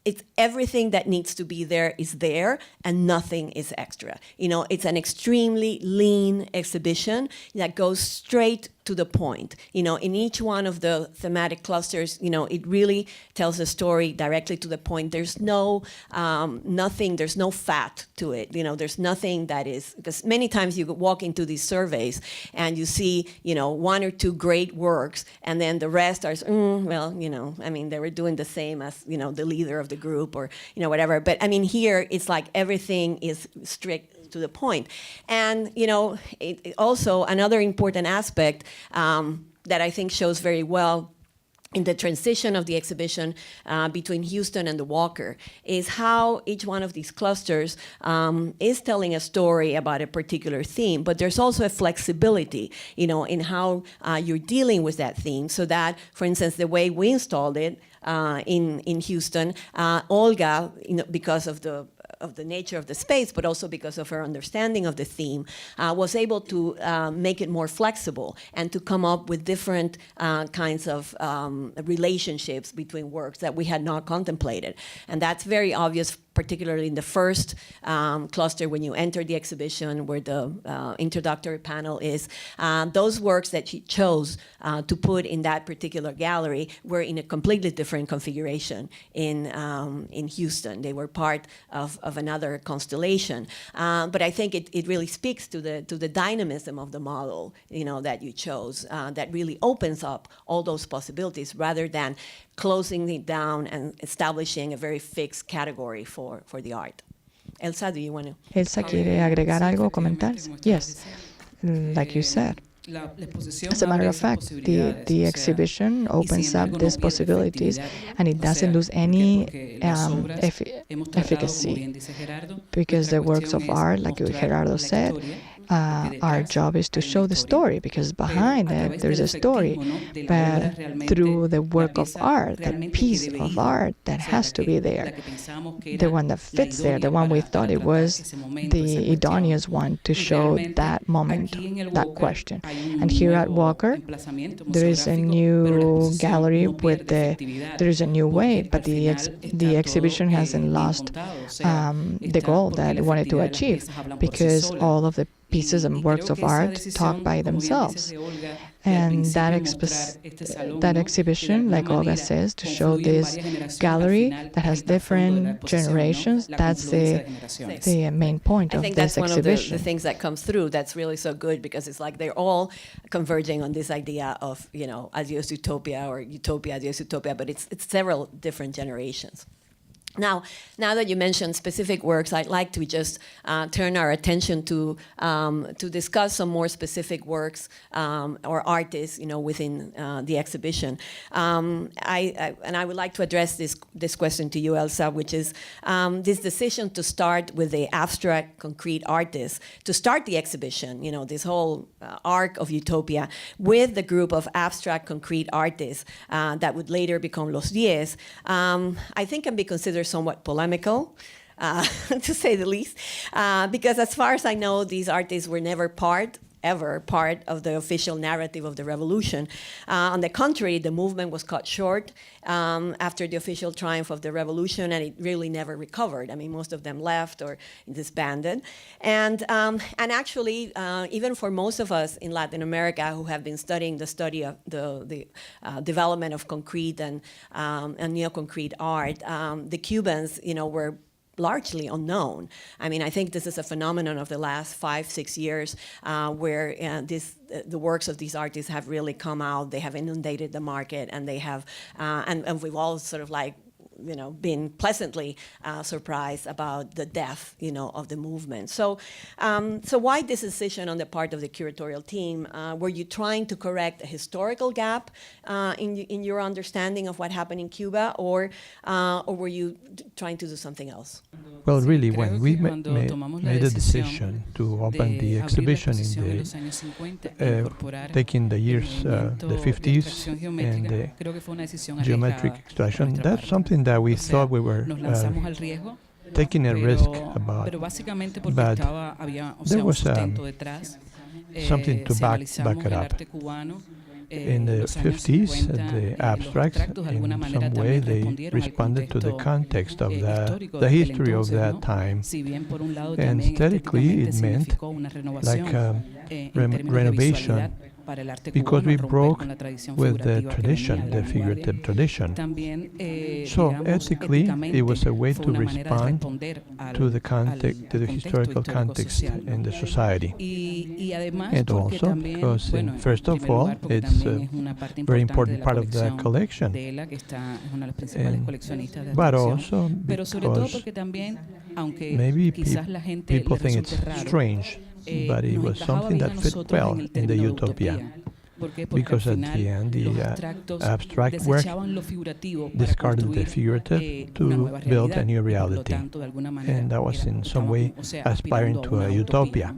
it's everything that needs to be there is there, and nothing is extra. It's an extremely lean exhibition that goes straight to the point. In each one of the thematic clusters, it really tells a story directly to the point. There's no nothing, there's no fat to it. There's nothing that is, because many times you walk into these surveys and you see, one or two great works, and then the rest are, they were doing the same as, the leader of the group or, whatever. But here it's like everything is strict to the point. And, also another important aspect that I think shows very well in the transition of the exhibition between Houston and the Walker is how each one of these clusters is telling a story about a particular theme, but there's also a flexibility, in how you're dealing with that theme, so that, for instance, the way we installed it in Houston, Olga, because of the nature of the space, but also because of her understanding of the theme, was able to make it more flexible and to come up with different kinds of relationships between works that we had not contemplated. And that's very obvious, particularly in the first cluster when you enter the exhibition, where the introductory panel is. Those works that she chose to put in that particular gallery were in a completely different configuration in Houston. They were part of another constellation. But I think it really speaks to the dynamism of the model, that you chose, that really opens up all those possibilities rather than closing it down and establishing a very fixed category for the art. Elsa, do you want to? Elsa, ¿quiere agregar algo, comentar? Yes, like you said. As a matter of fact, the exhibition opens up these possibilities, and it doesn't lose any efficacy, because the works of art, like Gerardo said, our job is to show the story, because behind it there's a story, but through the work of art, that piece of art that has to be there, the one that fits there, the one we thought it was the idoneous one to show that moment, that question. And here at Walker, there is a new gallery there is a new way, but the exhibition hasn't lost the goal that it wanted to achieve, because all of the pieces and works of art talk by themselves. And that exhibition, like Olga says, to show this gallery that has different generations, that's the main point of this exhibition. I think that's one of the things that comes through that's really so good, because it's like they're all converging on this idea of, Adiós Utopia or Utopia, Adiós Utopia, but it's several different generations. Now that you mentioned specific works, I'd like to just turn our attention to discuss some more specific works or artists, within the exhibition. I would like to address this question to you, Elsa, which is this decision to start with the abstract concrete artists to start the exhibition. This whole arc of Utopia with the group of abstract concrete artists that would later become Los Diez. I think can be considered somewhat polemical, to say the least, because as far as I know, these artists were never part ever part of the official narrative of the revolution. On the contrary, the movement was cut short after the official triumph of the revolution, and it really never recovered. I mean, most of them left or disbanded. And actually, even for most of us in Latin America who have been studying the study of the development of concrete and neo-concrete art, the Cubans, were largely unknown. I mean, I think this is a phenomenon of the last 5-6 years where the works of these artists have really come out. They have inundated the market, and they have, and we've all sort of like, been pleasantly surprised about the depth, of the movement. So why this decision on the part of the curatorial team? Were you trying to correct a historical gap in your understanding of what happened in Cuba, or were you trying to do something else? Well, really, when we made a decision to open the exhibition in taking the years, the 50s, and the geometric extraction, that's something that we thought we were taking a risk about, but there was something to back it up. In the 50s, the abstracts, in some way, they responded to the context of the history of that time. And aesthetically, it meant like renovation, because we broke with the tradition, the figurative tradition. So ethically, it was a way to respond to the context, to the historical context in the society. And also because, first of all, it's a very important part of the collection. But also because maybe people think it's strange, but it was something that fit well in the Utopia. Because at the end, the abstract work discarded the figurative to build a new reality. And that was in some way aspiring to a utopia.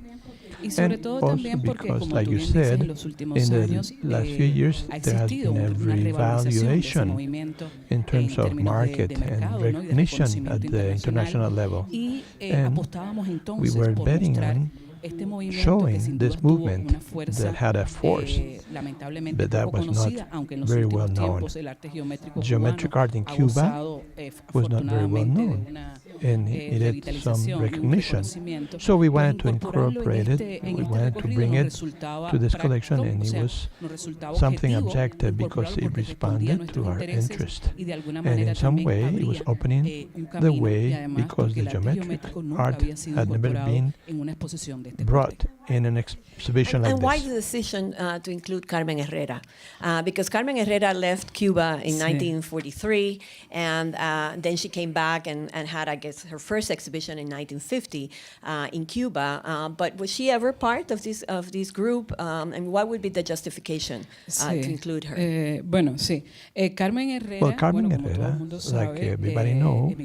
And also because, like you said, in the last few years, there has been a revaluation in terms of market and recognition at the international level. And we were betting on showing this movement that had a force, but that was not very well known. Geometric art in Cuba was not very well known, and it needed some recognition. So we wanted to incorporate it, we wanted to bring it to this collection, and it was something objective because it responded to our interest. And in some way, it was opening the way because the geometric art had never been brought in an exhibition like this. And why the decision to include Carmen Herrera? Because Carmen Herrera left Cuba in 1943, and then she came back and had, I guess, her first exhibition in 1950 in Cuba. But was she ever part of this group? And what would be the justification to include her? Carmen Herrera, like everybody knows,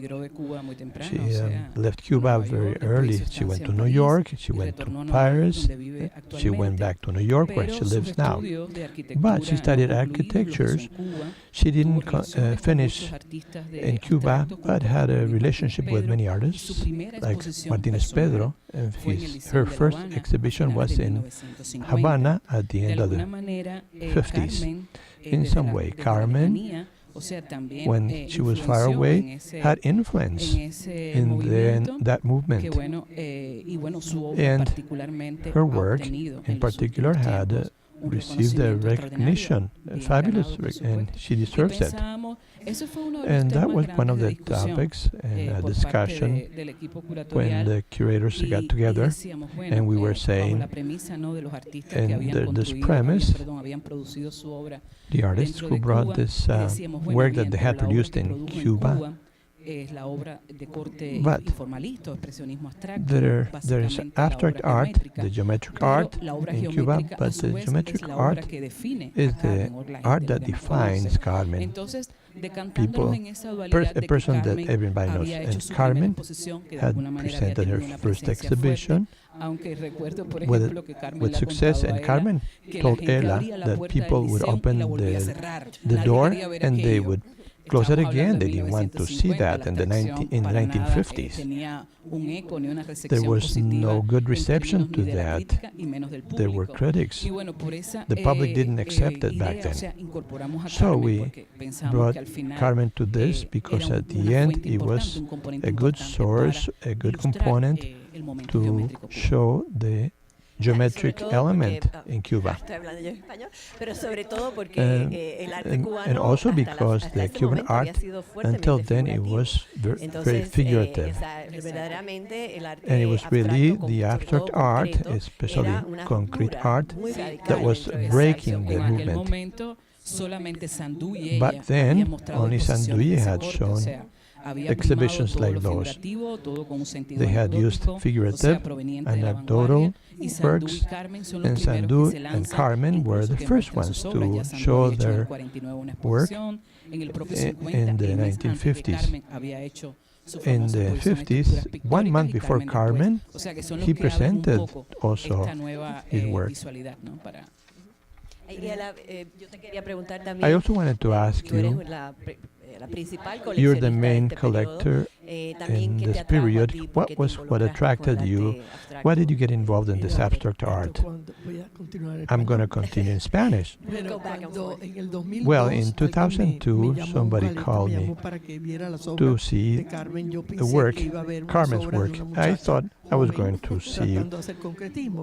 she left Cuba very early. She went to New York, she went to Paris, she went back to New York where she lives now. But she studied architecture. She didn't finish in Cuba, but had a relationship with many artists, like Martinez Pedro. And her first exhibition was in Havana at the end of the 50s. In some way, Carmen, when she was far away, had influence in that movement. And her work, in particular, had received a recognition, a fabulous, and she deserves it. And that was one of the topics in a discussion when the curators got together, and we were saying, and this premise, the artists who brought this work that they had produced in Cuba, but there is abstract art, the geometric art in Cuba, but the geometric art is the art that defines Carmen. People, a person that everybody knows. And Carmen had presented her first exhibition with success, and Carmen told Ella that people would open the door and they would closed it again. They didn't want to see that in the 1950s. There was no good reception to that. There were critics. The public didn't accept it back then. So we brought Carmen to this because at the end it was a good source, a good component to show the geometric element in Cuba. And also because the Cuban art, until then, it was very figurative. And it was really the abstract art, especially concrete art, that was breaking the movement. Back then, only Sanduye had shown exhibitions like those. They had used figurative, anecdotal works, and Sandu and Carmen were the first ones to show their work in the 1950s. In the 50s, 1 month before Carmen, he presented also his work. I also wanted to ask you, you're the main collector in this period. What attracted you? Why did you get involved in this abstract art? I'm going to continue in Spanish. Well, in 2002, somebody called me to see the work, Carmen's work. I thought I was going to see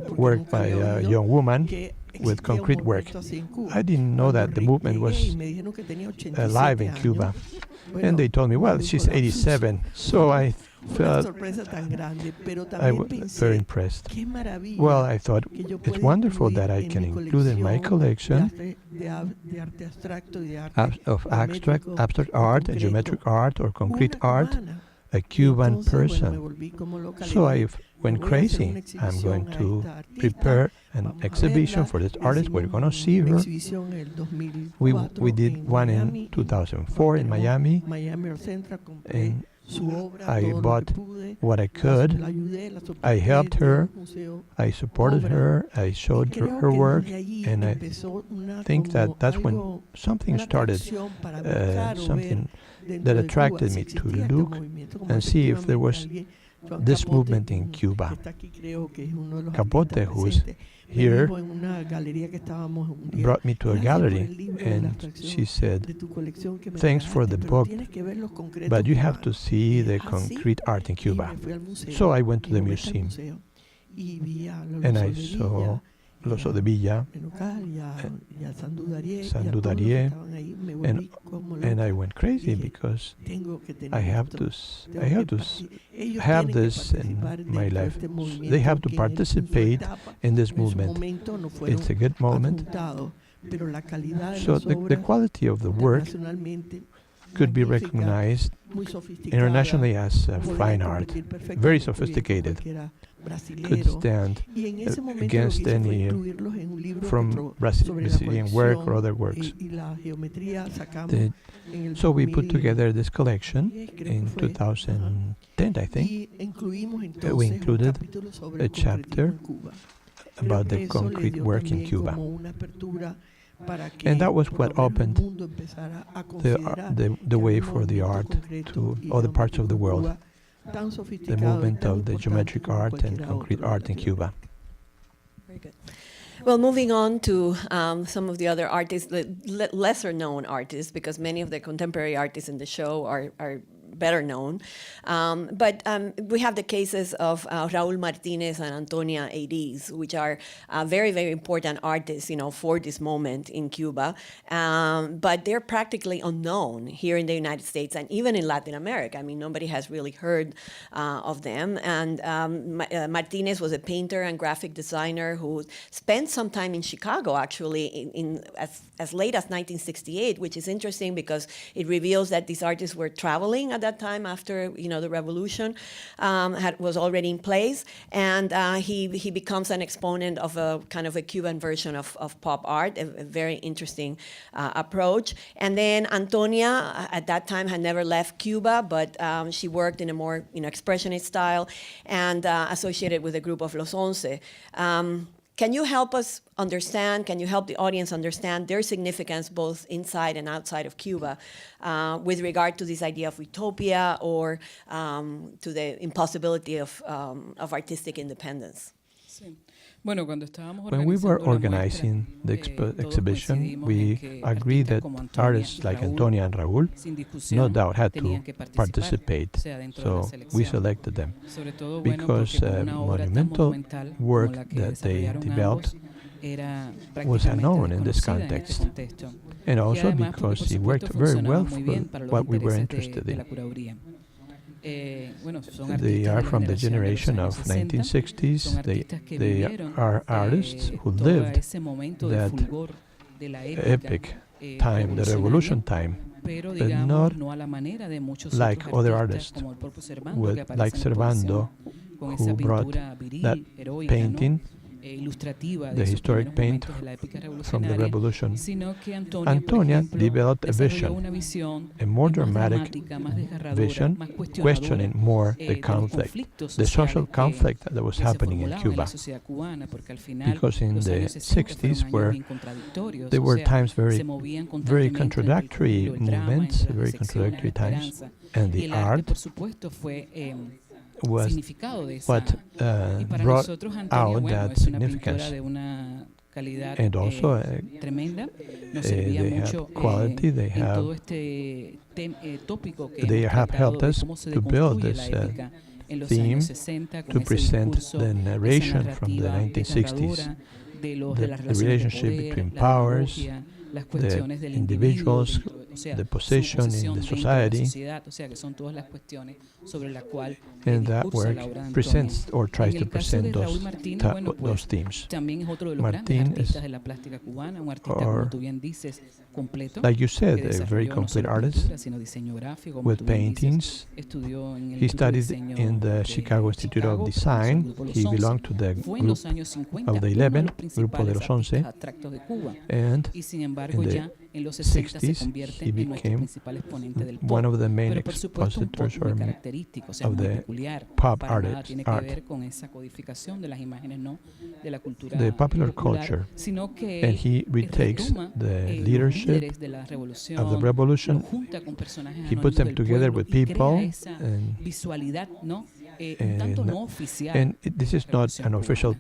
work by a young woman with concrete work. I didn't know that the movement was alive in Cuba. And they told me, well, she's 87. So I felt I was very impressed. Well, I thought it's wonderful that I can include in my collection of abstract art, geometric art, or concrete art, a Cuban person. So I went crazy. I'm going to prepare an exhibition for this artist. We're going to see her. We did one in 2004 in Miami, and I bought what I could. I helped her. I supported her. I showed her work, and I think that that's when something started, something that attracted me to look and see if there was this movement in Cuba. Capote, who is here, brought me to a gallery, and she said, thanks for the book, but you have to see the concrete art in Cuba. So I went to the museum, and I saw Los de Villa, Sandudarie, and I went crazy because I have to have this in my life. They have to participate in this movement. It's a good moment. So the quality of the work could be recognized internationally as fine art, very sophisticated, could stand against any from Brazilian work or other works. So we put together this collection in 2010, I think. We included a chapter about the concrete work in Cuba. And that was what opened the way for the art to other parts of the world, the movement of the geometric art and concrete art in Cuba. Very good. Well, moving on to some of the other artists, lesser-known artists, because many of the contemporary artists in the show are better known. But we have the cases of Raul Martinez and Antonia ADs, which are very, very important artists, for this moment in Cuba. But they're practically unknown here in the United States and even in Latin America. I mean, nobody has really heard of them. And Martinez was a painter and graphic designer who spent some time in Chicago, actually, in as late as 1968, which is interesting because it reveals that these artists were traveling at that time after the revolution was already in place, and he becomes an exponent of a kind of a Cuban version of pop art, a very interesting approach. And then Antonia at that time had never left Cuba, but she worked in a more expressionist style and associated with a group of Los Once. can you help us understand, can you help the audience understand their significance both inside and outside of Cuba with regard to this idea of utopia or to the impossibility of artistic independence? When we were organizing the exhibition, we agreed that artists like Antonia and Raul no doubt had to participate, so we selected them because monumental work that they developed was unknown in this context, and also because it worked very well for what we were interested in. They are from the generation of 1960s. They are artists who lived that epic time, the revolution time, but not like other artists, like Servando, who brought that painting, the historic paint from the revolution. Antonia developed a vision, a more dramatic vision, questioning more the conflict, the social conflict that was happening in Cuba. Because in the 60s, where there were times very contradictory movements, very contradictory times, and the art was what brought out that significance. And also, they have quality, they have helped us to build this theme, to present the narration from the 1960s, the relationship between powers, the individuals, the position in the society, and that work presents or tries to present those themes. Martin is, or, like you said, a very complete artist with paintings. He studied in the Chicago Institute of Design. He belonged to the group of the 11, Grupo de los 11, and in the 60s, he became one of the main expositors of the pop art, the popular culture, and he retakes the leadership of the revolution. He puts them together with people, and this is not an official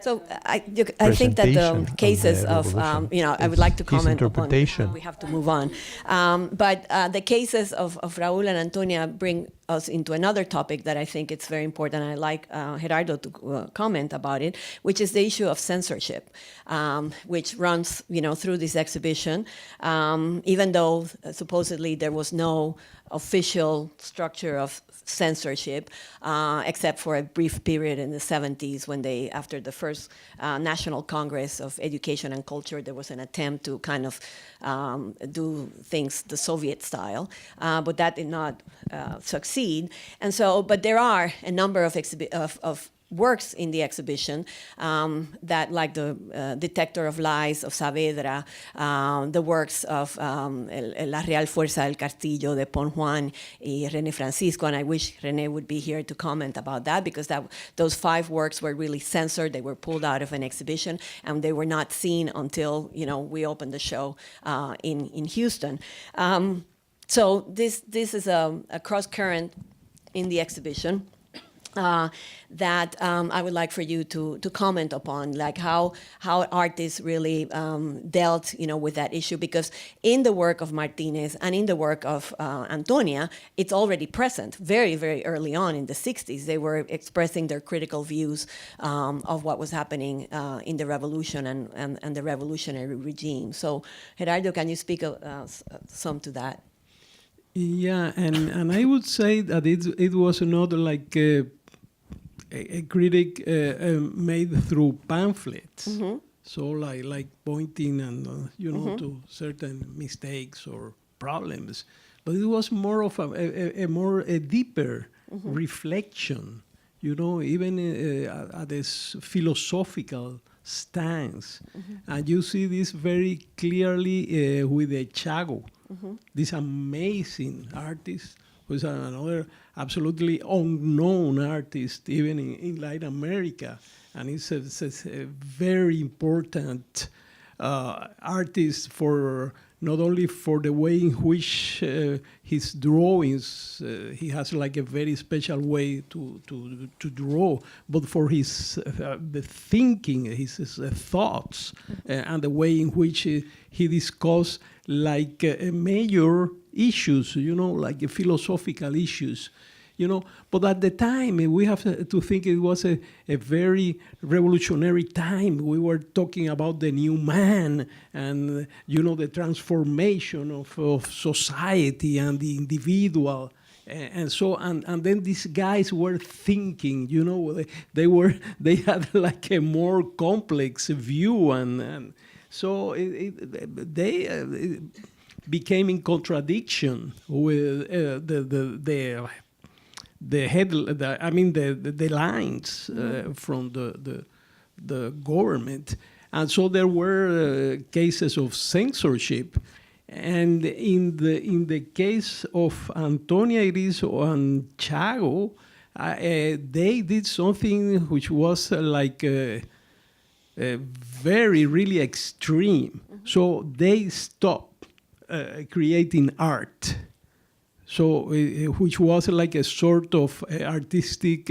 So I think that the cases of, I would like to comment upon, we have to move on. But the cases of Raul and Antonia bring us into another topic that I think it's very important. I'd like Gerardo to comment about it, which is the issue of censorship, which runs, through this exhibition, even though supposedly there was no official structure of censorship, except for a brief period in the 70s when after the first National Congress of Education and Culture, there was an attempt to kind of do things the Soviet style, but that did not succeed. And so, but there are a number of works in the exhibition that, like the Detector of Lies of Saavedra, the works of La Real Fuerza del Castillo de Pon Juan y René Francisco, and I wish René would be here to comment about that, because those 5 works were really censored. They were pulled out of an exhibition, and they were not seen until we opened the show in Houston. So this is a cross current in the exhibition. That I would like for you to comment upon, like how artists really dealt, with that issue, because in the work of Martinez and in the work of Antonia, it's already present very, very early on in the 60s. They were expressing their critical views of what was happening in the revolution and the revolutionary regime. So, Gerardo, can you speak some to that? Yeah, and I would say that it was not like a critic made through pamphlets, so like pointing and to certain mistakes or problems, but it was more of a deeper reflection, even at this philosophical stance, and you see this very clearly with the Chago, this amazing artist who's another absolutely unknown artist, even in Latin America. and he's a very important artist for not only for the way in which his drawings, he has like a very special way to draw, but for his the thinking, his thoughts, and the way in which he discussed like major issues, like philosophical issues. But at the time, we have to think it was a very revolutionary time. We were talking about the new man and, the transformation of society and the individual. And then these guys were thinking, they had like a more complex view, and so they became in contradiction with the lines from the government, and so there were cases of censorship, and in the case of Antonia Iris and Chago, they did something which was like very really extreme. So they stopped creating art. So, which was like a sort of artistic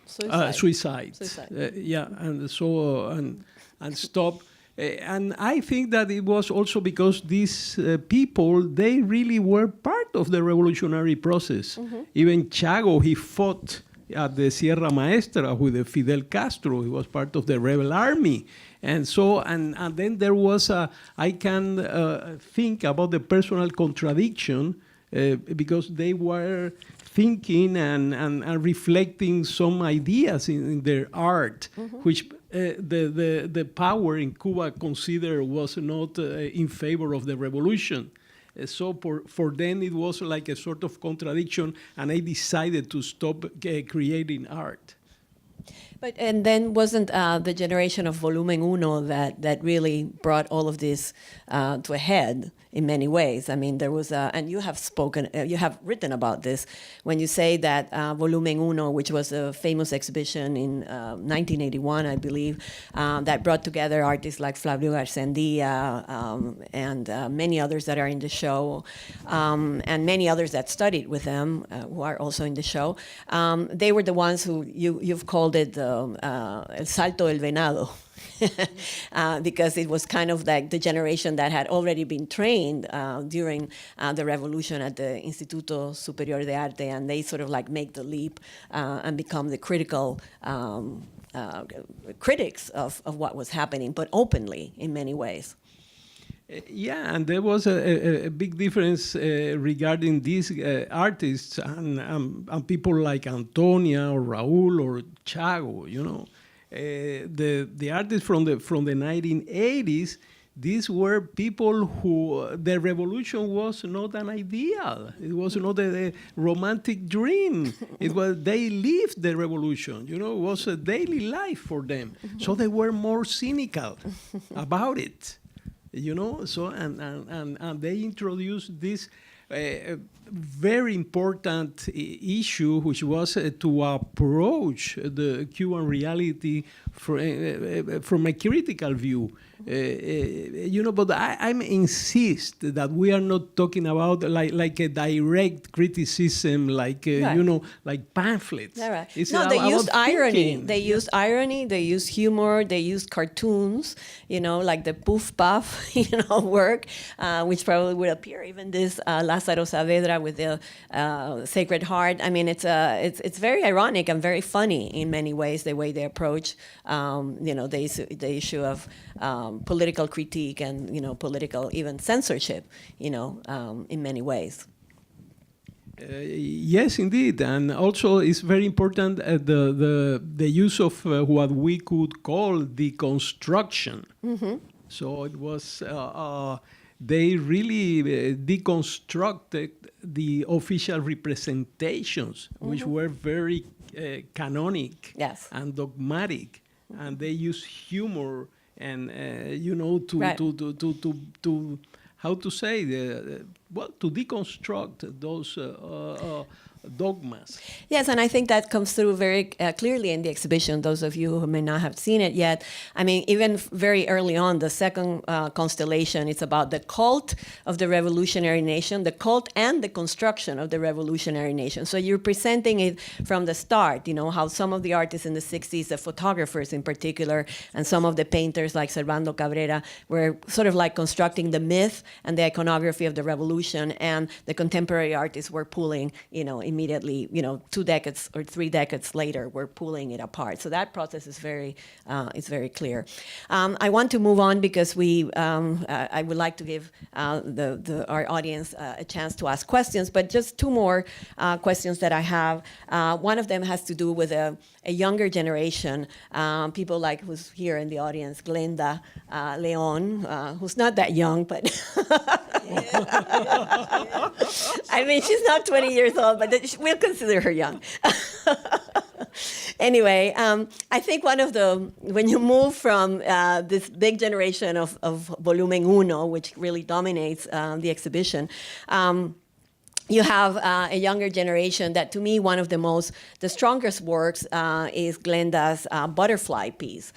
suicide. And so and stop. And I think that it was also because these people, they really were part of the revolutionary process. Even Chago, he fought at the Sierra Maestra with Fidel Castro. He was part of the rebel army. And so, and then there was I can think about the personal contradiction, because they were thinking and reflecting some ideas in their art, which the power in Cuba considered was not in favor of the revolution. So for them it was like a sort of contradiction, and they decided to stop creating art. And then wasn't the generation of Volumen Uno that really brought all of this to a head in many ways? I mean, there was, and you have written about this when you say that Volumen Uno, which was a famous exhibition in 1981, I believe, that brought together artists like Flavio Garcendia and many others that are in the show, and many others that studied with them who are also in the show. They were the ones who you've called it El Salto del Venado. Because it was kind of like the generation that had already been trained during the revolution at the Instituto Superior de Arte, and they sort of like make the leap and become the critical critics of what was happening, but openly in many ways. Yeah, and there was a big difference regarding these artists and people like Antonia or Raul or Chago, the artists from the 1980s, these were people who the revolution was not an ideal. It was not a romantic dream. It was they lived the revolution. It was a daily life for them. So they were more cynical about it. So and they introduced this very important issue, which was to approach the Cuban reality from a critical view. But I insist that we are not talking about like a direct criticism, like right. like pamphlets. Yeah, right. It's no, they used irony. thinking. They used irony. They used humor. They used cartoons. Like the Poof Puff, work, which probably would appear even this Lázaro Saavedra with the Sacred Heart. I mean, it's very ironic and very funny in many ways the way they approach the issue of political critique and political even censorship in many ways. Yes, indeed, and also it's very important the use of what we could call deconstruction. Mm-hmm. So it was they really deconstructed the official representations, mm-hmm. which were very canonic yes. and dogmatic, and they used humor and right. to how to say to deconstruct those dogmas. Yes, and I think that comes through very clearly in the exhibition, those of you who may not have seen it yet. I mean, even very early on, the second constellation, it's about the cult of the revolutionary nation, the cult and the construction of the revolutionary nation. So you're presenting it from the start, you know, how some of the artists in the 60s, the photographers in particular, and some of the painters like Servando Cabrera were sort of like constructing the myth and the iconography of the revolution, and the contemporary artists were pulling, you know, immediately, you know, 2 decades or 3 decades later, we're pulling it apart. So that process is very clear. I want to move on because I would like to give our audience a chance to ask questions, but just 2 more questions that I have. One of them has to do with a younger generation, people like who's here in the audience, Glenda Leon, who's not that young, but I mean, she's not 20 years old, but we'll consider her young. Anyway, I think when you move from this big generation of Volumen Uno, which really dominates the exhibition, you have a younger generation that, to me, one of the strongest works is Glenda's butterfly piece,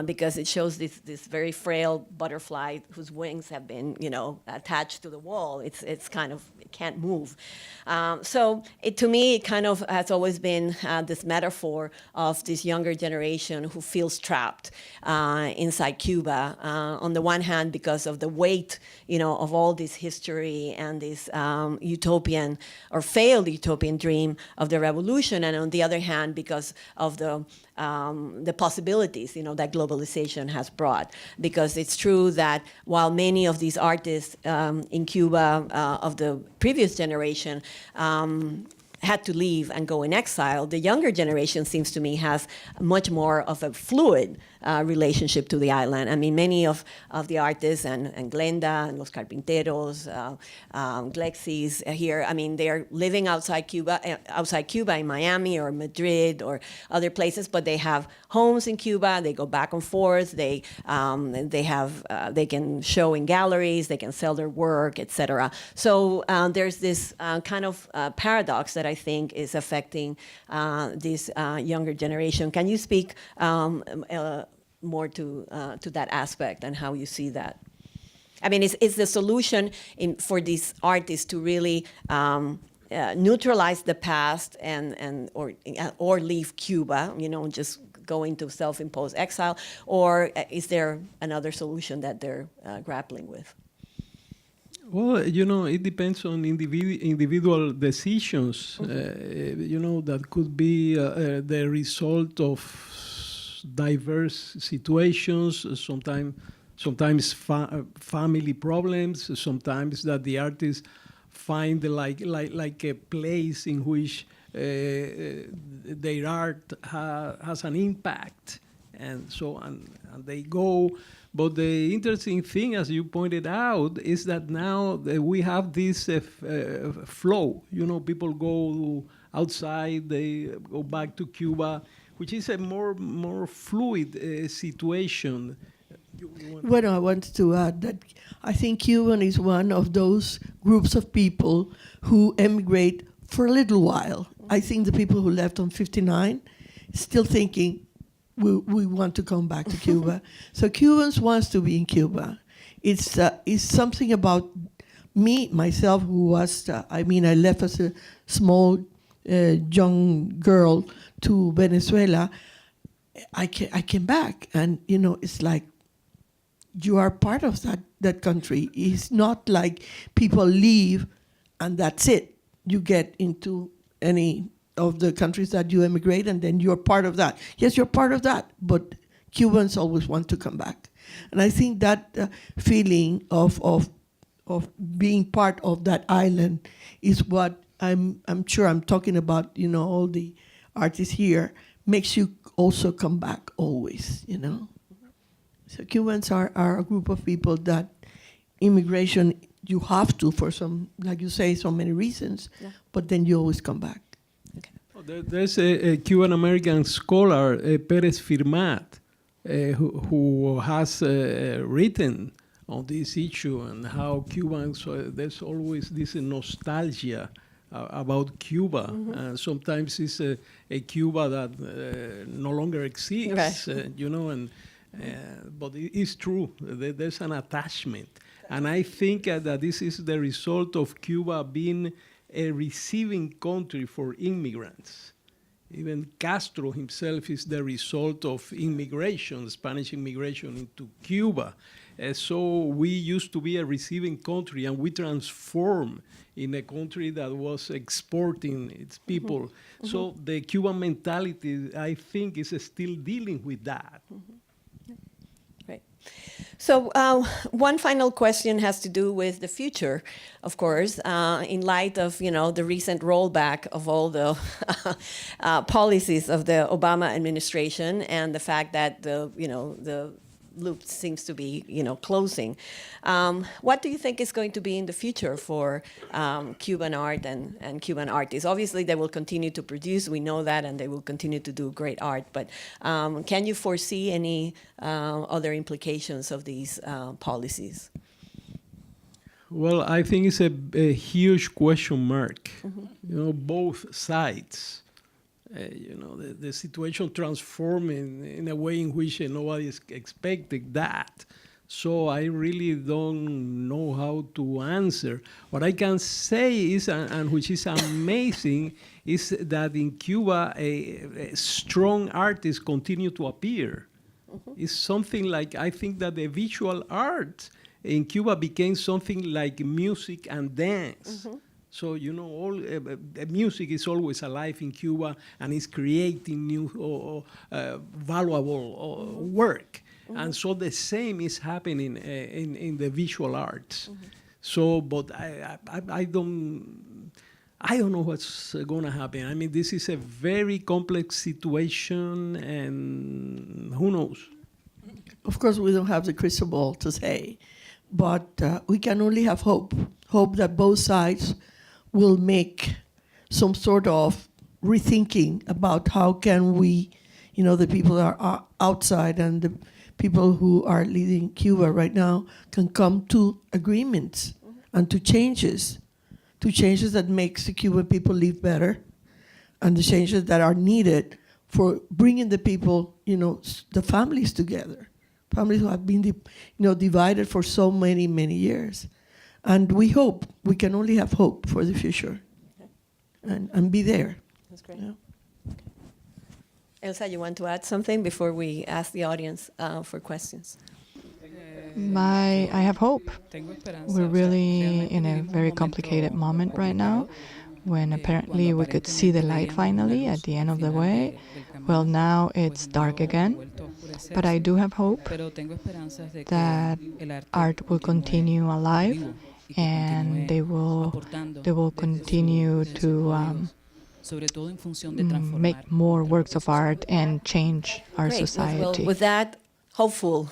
because it shows this very frail butterfly whose wings have been, you know, attached to the wall. It's kind of, it can't move. So to me, it kind of has always been this metaphor of this younger generation who feels trapped inside Cuba. On the one hand, because of the weight, you know, of all this history and this utopian or failed utopian dream of the revolution, and on the other hand, because of the possibilities, you know, that globalization has brought. Because it's true that while many of these artists in Cuba of the previous generation had to leave and go in exile, the younger generation, seems to me, has much more of a fluid relationship to the island. I mean, many of the artists and Glenda and Los Carpinteros, Glexis here, I mean, they're living outside Cuba in Miami or Madrid or other places, but they have homes in Cuba. They go back and forth. They can show in galleries. They can sell their work, etc. So there's this kind of paradox that I think is affecting this younger generation. Can you speak more to that aspect and how you see that? I mean, is the solution for these artists to really neutralize the past or leave Cuba, you know, just go into self-imposed exile, or is there another solution that they're grappling with? Well, you know, it depends on individual decisions, you know, that could be the result of diverse situations, sometimes family problems, sometimes that the artists find like a place in which their art has an impact, and so on, and they go. But the interesting thing, as you pointed out, is that now we have this flow. You know, people go outside, they go back to Cuba, which is a more fluid situation. Well, I want to add that I think Cuban is one of those groups of people who emigrate for a little while. I think the people who left on 59 still thinking, we want to come back to Cuba. So Cubans wants to be in Cuba. It's something about myself, who was, I left as a small young girl to Venezuela. I came back, and, you know, it's like you are part of that country. It's not like people leave and that's it. You get into any of the countries that you emigrate, and then you're part of that. Yes, you're part of that, but Cubans always want to come back. And I think that feeling of being part of that island is what I'm sure I'm talking about, you know, all the artists here, makes you also come back always, you know. So Cubans are a group of people that immigration, you have to, for some, like you say, so many reasons, but then you always come back. There's a Cuban-American scholar, Pérez Firmat, who has written on this issue and how Cubans, there's always this nostalgia about Cuba. Sometimes it's a Cuba that no longer exists, you know, and but it's true. There's an attachment. And I think that this is the result of Cuba being a receiving country for immigrants. Even Castro himself is the result of immigration, Spanish immigration into Cuba. So we used to be a receiving country, and we transformed in a country that was exporting its people. So the Cuban mentality, I think, is still dealing with that. Right. So one final question has to do with the future, of course, in light of, you know, the recent rollback of all the policies of the Obama administration and the fact that the loop seems to be, you know, closing. What do you think is going to be in the future for Cuban art and Cuban artists? Obviously, they will continue to produce, we know that, and they will continue to do great art. But can you foresee any other implications of these policies? Well, I think it's a huge question mark. You know, both sides. You know, the situation transforming in a way in which nobody expected that. So I really don't know how to answer. What I can say is, and which is amazing, is that in Cuba, a strong artists continue to appear. It's something like, I think that the visual art in Cuba became something like music and dance. So, you know, all music is always alive in Cuba and is creating new valuable work. And so the same is happening in the visual arts. So, but I don't know what's going to happen. I mean, this is a very complex situation, and who knows? Of course, we don't have the crystal ball to say, but we can only have hope. Hope that both sides will make some sort of rethinking about how can we, you know, the people that are outside and the people who are leading Cuba right now can come to agreements and to changes that makes the Cuban people live better, and the changes that are needed for bringing the people, you know, the families together, families who have been, divided for so many, many years. And we hope, we can only have hope for the future, and be there. That's great. Yeah. Elsa, you want to add something before we ask the audience for questions? I have hope. We're really in a very complicated moment right now, when apparently we could see the light finally at the end of the way. Well, now it's dark again, but I do have hope that art will continue alive, and they will continue to make more works of art and change our Great. society. Well, with that hopeful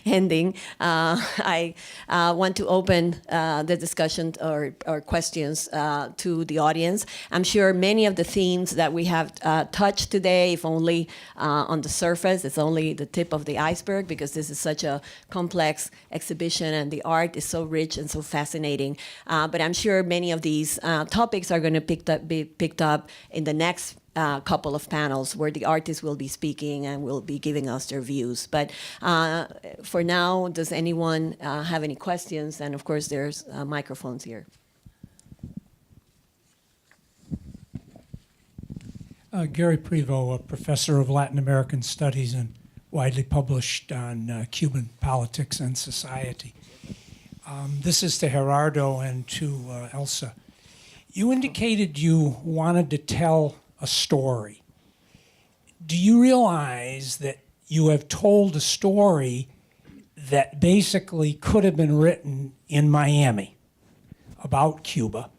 ending, I want to open the discussion or questions to the audience. I'm sure many of the themes that we have touched today, if only on the surface, it's only the tip of the iceberg, because this is such a complex exhibition and the art is so rich and so fascinating. But I'm sure many of these topics are going to be picked up in the next couple of panels where the artists will be speaking and will be giving us their views. But for now, does anyone have any questions? And of course, there's microphones here. Gary Prevost, a professor of Latin American Studies and widely published on Cuban politics and society. This is to Gerardo and to Elsa. You indicated you wanted to tell a story. Do you realize that you have told a story that basically could have been written in Miami about Cuba?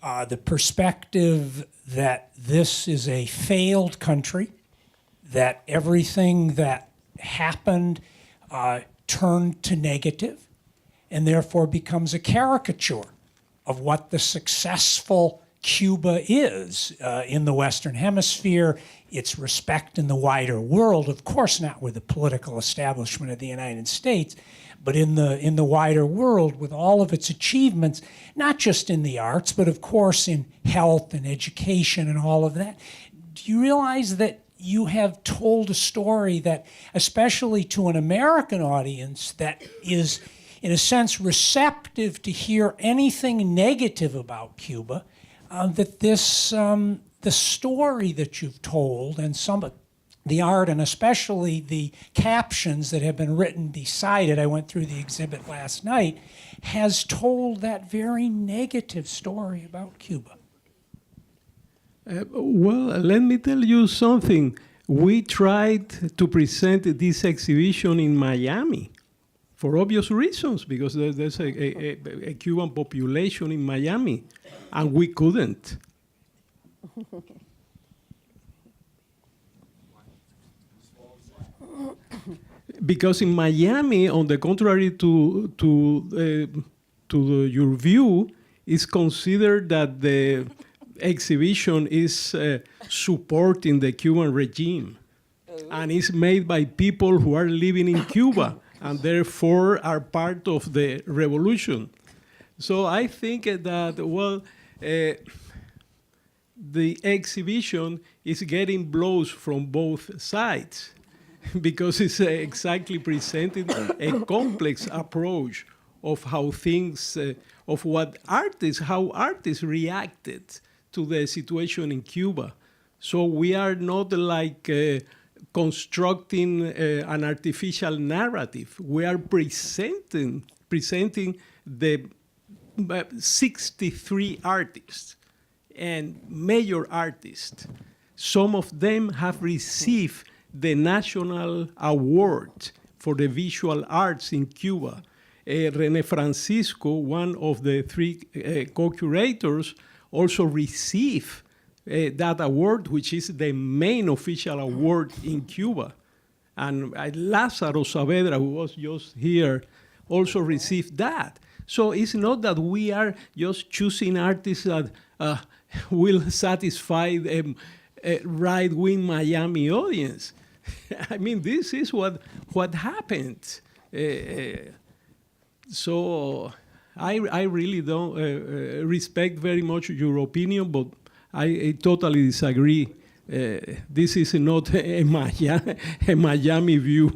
The perspective that this is a failed country, that everything that happened turned to negative, and therefore becomes a caricature of what the successful Cuba is in the Western Hemisphere, its respect in the wider world, of course not with the political establishment of the United States, but in the wider world with all of its achievements, not just in the arts, but of course in health and education and all of that. Do you realize that you have told a story that, especially to an American audience that is, in a sense, receptive to hear anything negative about Cuba, that this, the story that you've told and some of the art, and especially the captions that have been written beside it, I went through the exhibit last night, has told that very negative story about Cuba? Well, let me tell you something. We tried to present this exhibition in Miami for obvious reasons, because there's a Cuban population in Miami, and we couldn't. Because in Miami, on the contrary to your view, it's considered that the exhibition is supporting the Cuban regime, and it's made by people who are living in Cuba and therefore are part of the revolution. So I think that, well, the exhibition is getting blows from both sides, because it's exactly presenting a complex approach of how things, of what how artists reacted to the situation in Cuba. So we are not like constructing an artificial narrative. We are presenting the 63 artists and major artists. Some of them have received the National Award for the Visual Arts in Cuba. René Francisco, one of the three co-curators, also received that award, which is the main official award in Cuba. And Lázaro Saavedra, who was just here, also received that. So it's not that we are just choosing artists that will satisfy the right-wing Miami audience. I mean, this is what happened. So I really don't respect very much your opinion, but I totally disagree. This is not a Miami view.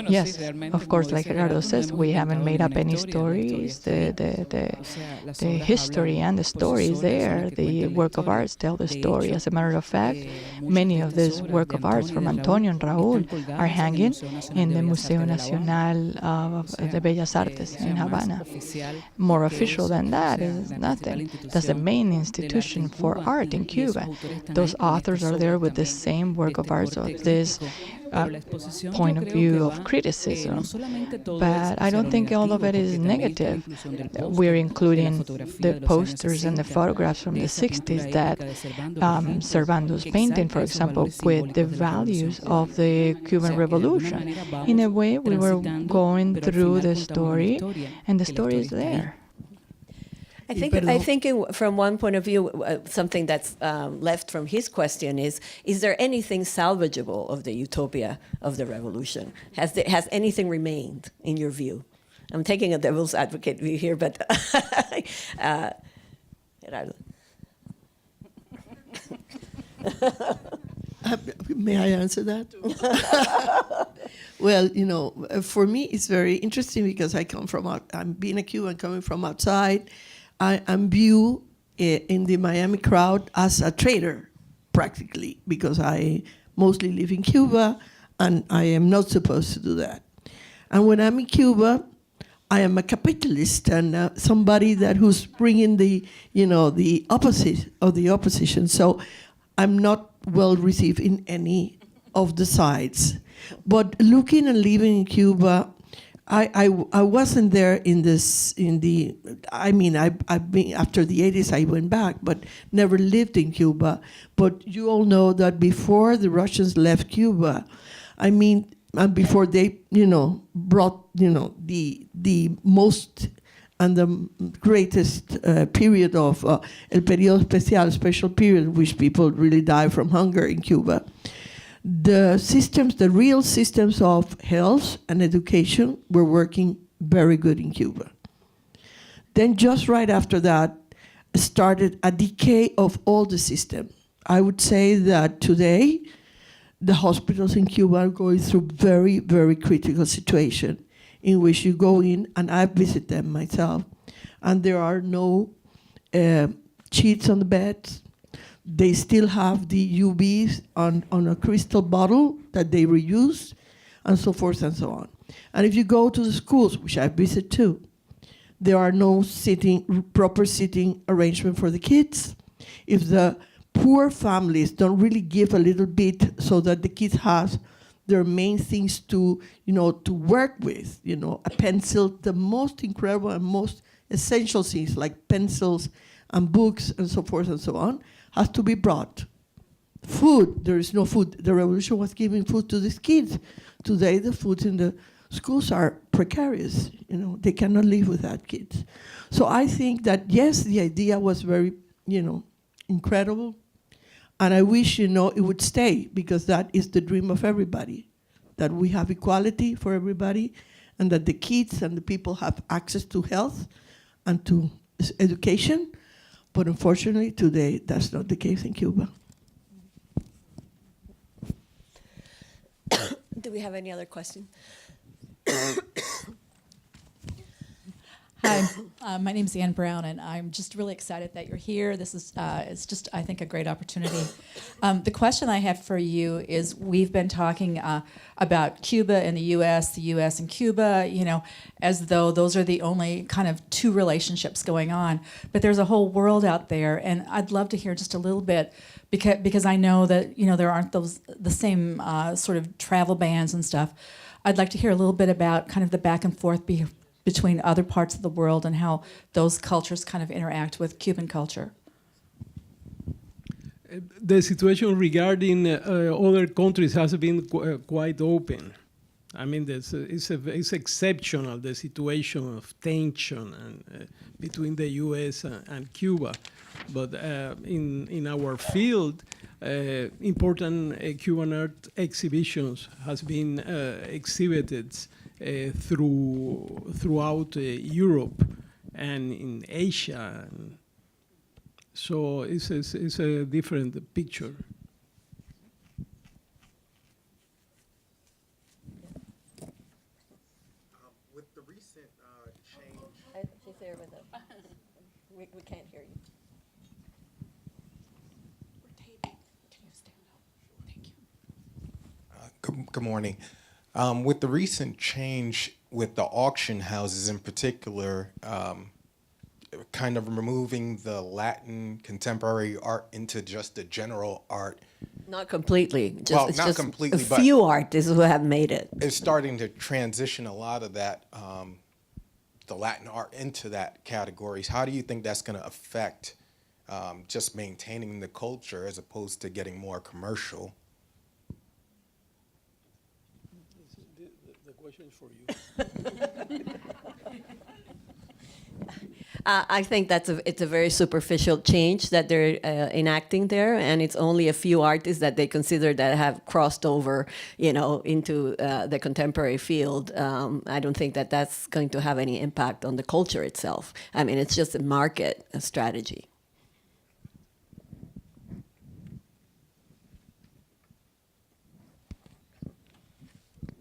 Yes, of course, like Gerardo says, we haven't made up any stories. The history and the story is there. The work of arts tell the story. As a matter of fact, many of these work of arts from Antonia and Raul are hanging in the Museo Nacional de Bellas Artes in Havana. More official than that is nothing. That's the main institution for art in Cuba. Those authors are there with the same work of arts of this point of view of criticism, but I don't think all of it is negative. We're including the posters and the photographs from the 60s that Servando's painting, for example, with the values of the Cuban Revolution. In a way, we were going through the story, and the story is there. I think from one point of view, something that's left from his question is there anything salvageable of the utopia of the revolution? Has anything remained, in your view? I'm taking a devil's advocate view here, but Gerardo. May I answer that? Well, you know, for me, it's very interesting because I'm being a Cuban coming from outside. I'm viewed in the Miami crowd as a traitor, practically, because I mostly live in Cuba, and I am not supposed to do that. And when I'm in Cuba, I am a capitalist and somebody who's bringing the opposite of the opposition. So I'm not well received in any of the sides. But looking and living in Cuba, I wasn't there I've been, after the 80s I went back, but never lived in Cuba. But you all know that before the Russians left Cuba, and before they, brought, the most and the greatest period of el periodo especial, special period, which people really die from hunger in Cuba. the systems, the real systems of health and education were working very good in Cuba. Then just right after that, started a decay of all the system. I would say that today, the hospitals in Cuba are going through very, very critical situation in which you go in, and I visit them myself, and there are no sheets on the beds. They still have the UVs on a crystal bottle that they reuse, and so forth and so on. And if you go to the schools, which I visit too, there are no proper sitting arrangement for the kids. If the poor families don't really give a little bit so that the kids have their main things to work with, a pencil, the most incredible and most essential things like pencils and books and so forth and so on, has to be brought. Food, there is no food. The revolution was giving food to these kids. Today, the food in the schools are precarious. They cannot live without kids. So I think that, yes, the idea was very, incredible. And I wish, it would stay, because that is the dream of everybody, that we have equality for everybody, and that the kids and the people have access to health and to education. But unfortunately, today, that's not the case in Cuba. Do we have any other questions? Hi, my name is Ann Brown, and I'm just really excited that you're here. This is it's just, I think, a great opportunity. The question I have for you is, we've been talking about Cuba and the U.S. and Cuba, as though those are the only kind of two relationships going on. But there's a whole world out there, and I'd love to hear just a little bit, because I know that there aren't the same sort of travel bans and stuff. I'd like to hear a little bit about kind of the back and forth between other parts of the world and how those cultures kind of interact with Cuban culture. The situation regarding other countries has been quite open. I mean, it's exceptional, the situation of tension between the U.S. and Cuba. But in our field, important Cuban art exhibitions has been exhibited throughout Europe and in Asia. So it's a different picture. With the recent change... She's there with us. We can't hear you. We're taping. Can you stand up? Thank you. Good morning. With the recent change with the auction houses in particular, kind of removing the Latin contemporary art into just the general art. Not completely. Not completely, but a few artists who have made it. It's starting to transition a lot of that, the Latin art into that categories. How do you think that's going to affect just maintaining the culture as opposed to getting more commercial? For you. I think it's a very superficial change that they're enacting there, and it's only a few artists that they consider that have crossed over, into the contemporary field. I don't think that that's going to have any impact on the culture itself. I mean, it's just a market strategy.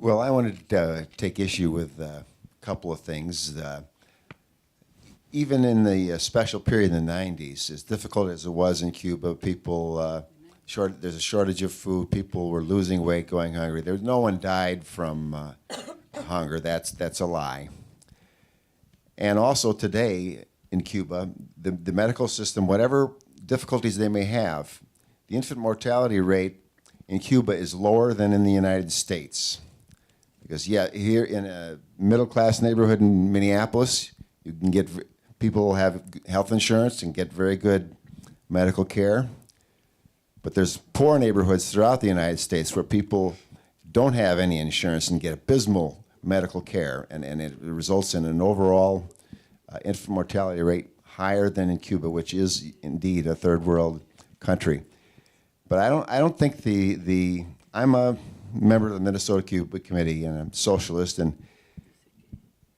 Well, I wanted to take issue with a couple of things. Even in the special period in the 90s, as difficult as it was in Cuba, people, there's a shortage of food, people were losing weight, going hungry. No one died from hunger, that's a lie. And also today in Cuba, the medical system, whatever difficulties they may have, the infant mortality rate in Cuba is lower than in the United States. Because, here in a middle-class neighborhood in Minneapolis, you can get people have health insurance and get very good medical care. But there's poor neighborhoods throughout the United States where people don't have any insurance and get abysmal medical care, and it results in an overall infant mortality rate higher than in Cuba, which is indeed a third world country. But I don't think the I'm a member of the Minnesota Cuba Committee and I'm socialist, and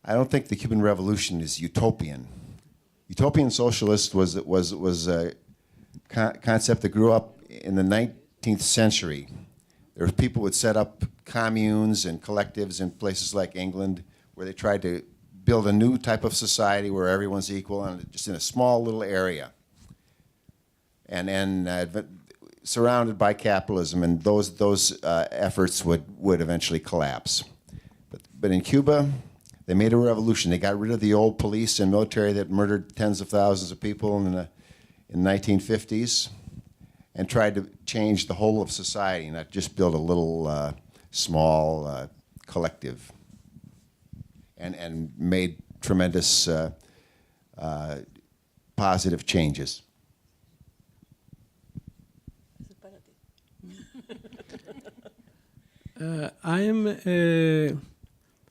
I don't think the Cuban Revolution is utopian. Utopian socialist was a concept that grew up in the 19th century. There were people who would set up communes and collectives in places like England where they tried to build a new type of society where everyone's equal and just in a small little area. And surrounded by capitalism, and those efforts would eventually collapse. But in Cuba, they made a revolution. They got rid of the old police and military that murdered tens of thousands of people in the 1950s, and tried to change the whole of society, not just build a little small collective, and made tremendous positive changes.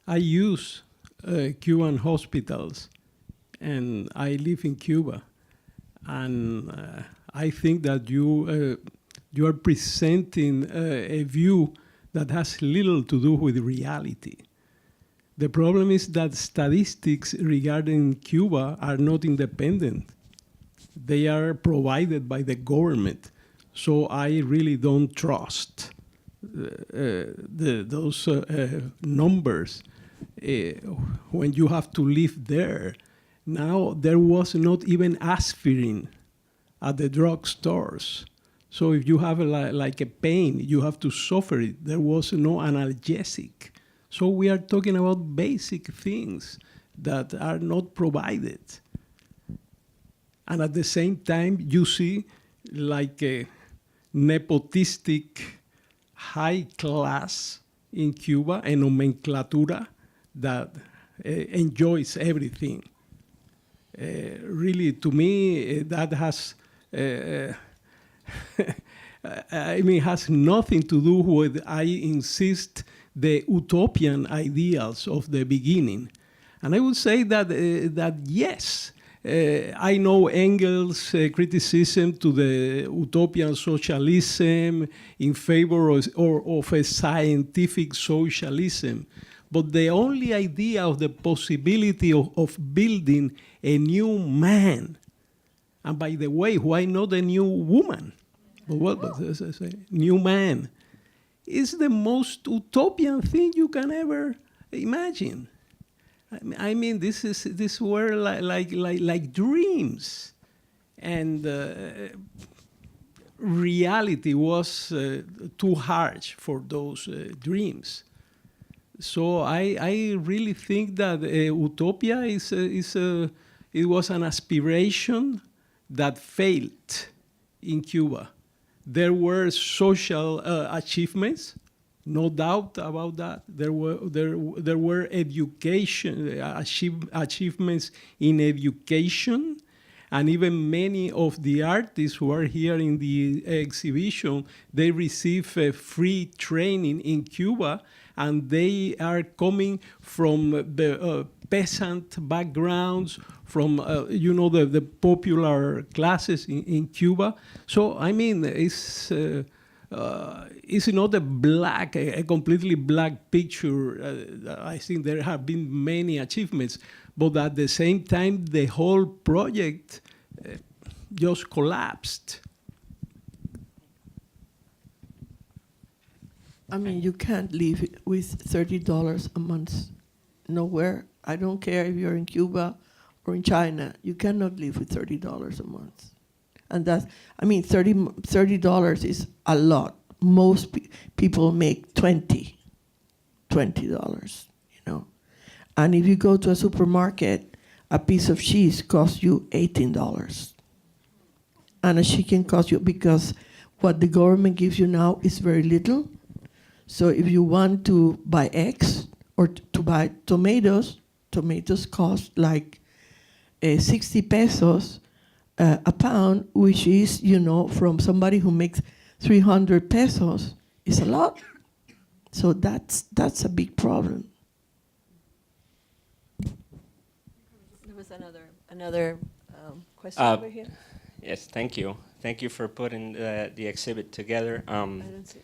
I use Cuban hospitals, and I live in Cuba, and I think that you are presenting a view that has little to do with reality. The problem is that statistics regarding Cuba are not independent. They are provided by the government, so I really don't trust those numbers when you have to live there. Now, there was not even aspirin at the drugstores. So if you have like a pain, you have to suffer it. There was no analgesic. So we are talking about basic things that are not provided. And at the same time, you see like a nepotistic high class in Cuba, a nomenclatura that enjoys everything. Really, to me, that has, has nothing to do with, I insist, the utopian ideals of the beginning. And I would say that yes, I know Engels' criticism to the utopian socialism in favor of a scientific socialism. But the only idea of the possibility of building a new man, and by the way, why not a new woman? But new man, is the most utopian thing you can ever imagine. I mean, these were like dreams, and reality was too harsh for those dreams. So I really think that utopia it was an aspiration that failed in Cuba. There were social achievements. No doubt about that. There were education achievements in education, and even many of the artists who are here in the exhibition, they receive free training in Cuba, and they are coming from the peasant backgrounds, from the popular classes in Cuba. So I mean, it's not a completely black picture. I think there have been many achievements, but at the same time, the whole project just collapsed. I mean, you can't live with $30 a month nowhere. I don't care if you're in Cuba or in China. You cannot live with $30 a month. And that's, I mean, $30 is a lot. Most people make $20, you know. And if you go to a supermarket, a piece of cheese costs you $18. And a chicken costs you, because what the government gives you now is very little. So if you want to buy eggs or to buy tomatoes cost like 60 pesos a pound, which is, from somebody who makes 300 pesos, is a lot. So that's a big problem. There was another question over here. Yes, thank you. Thank you for putting the exhibit together. I don't see.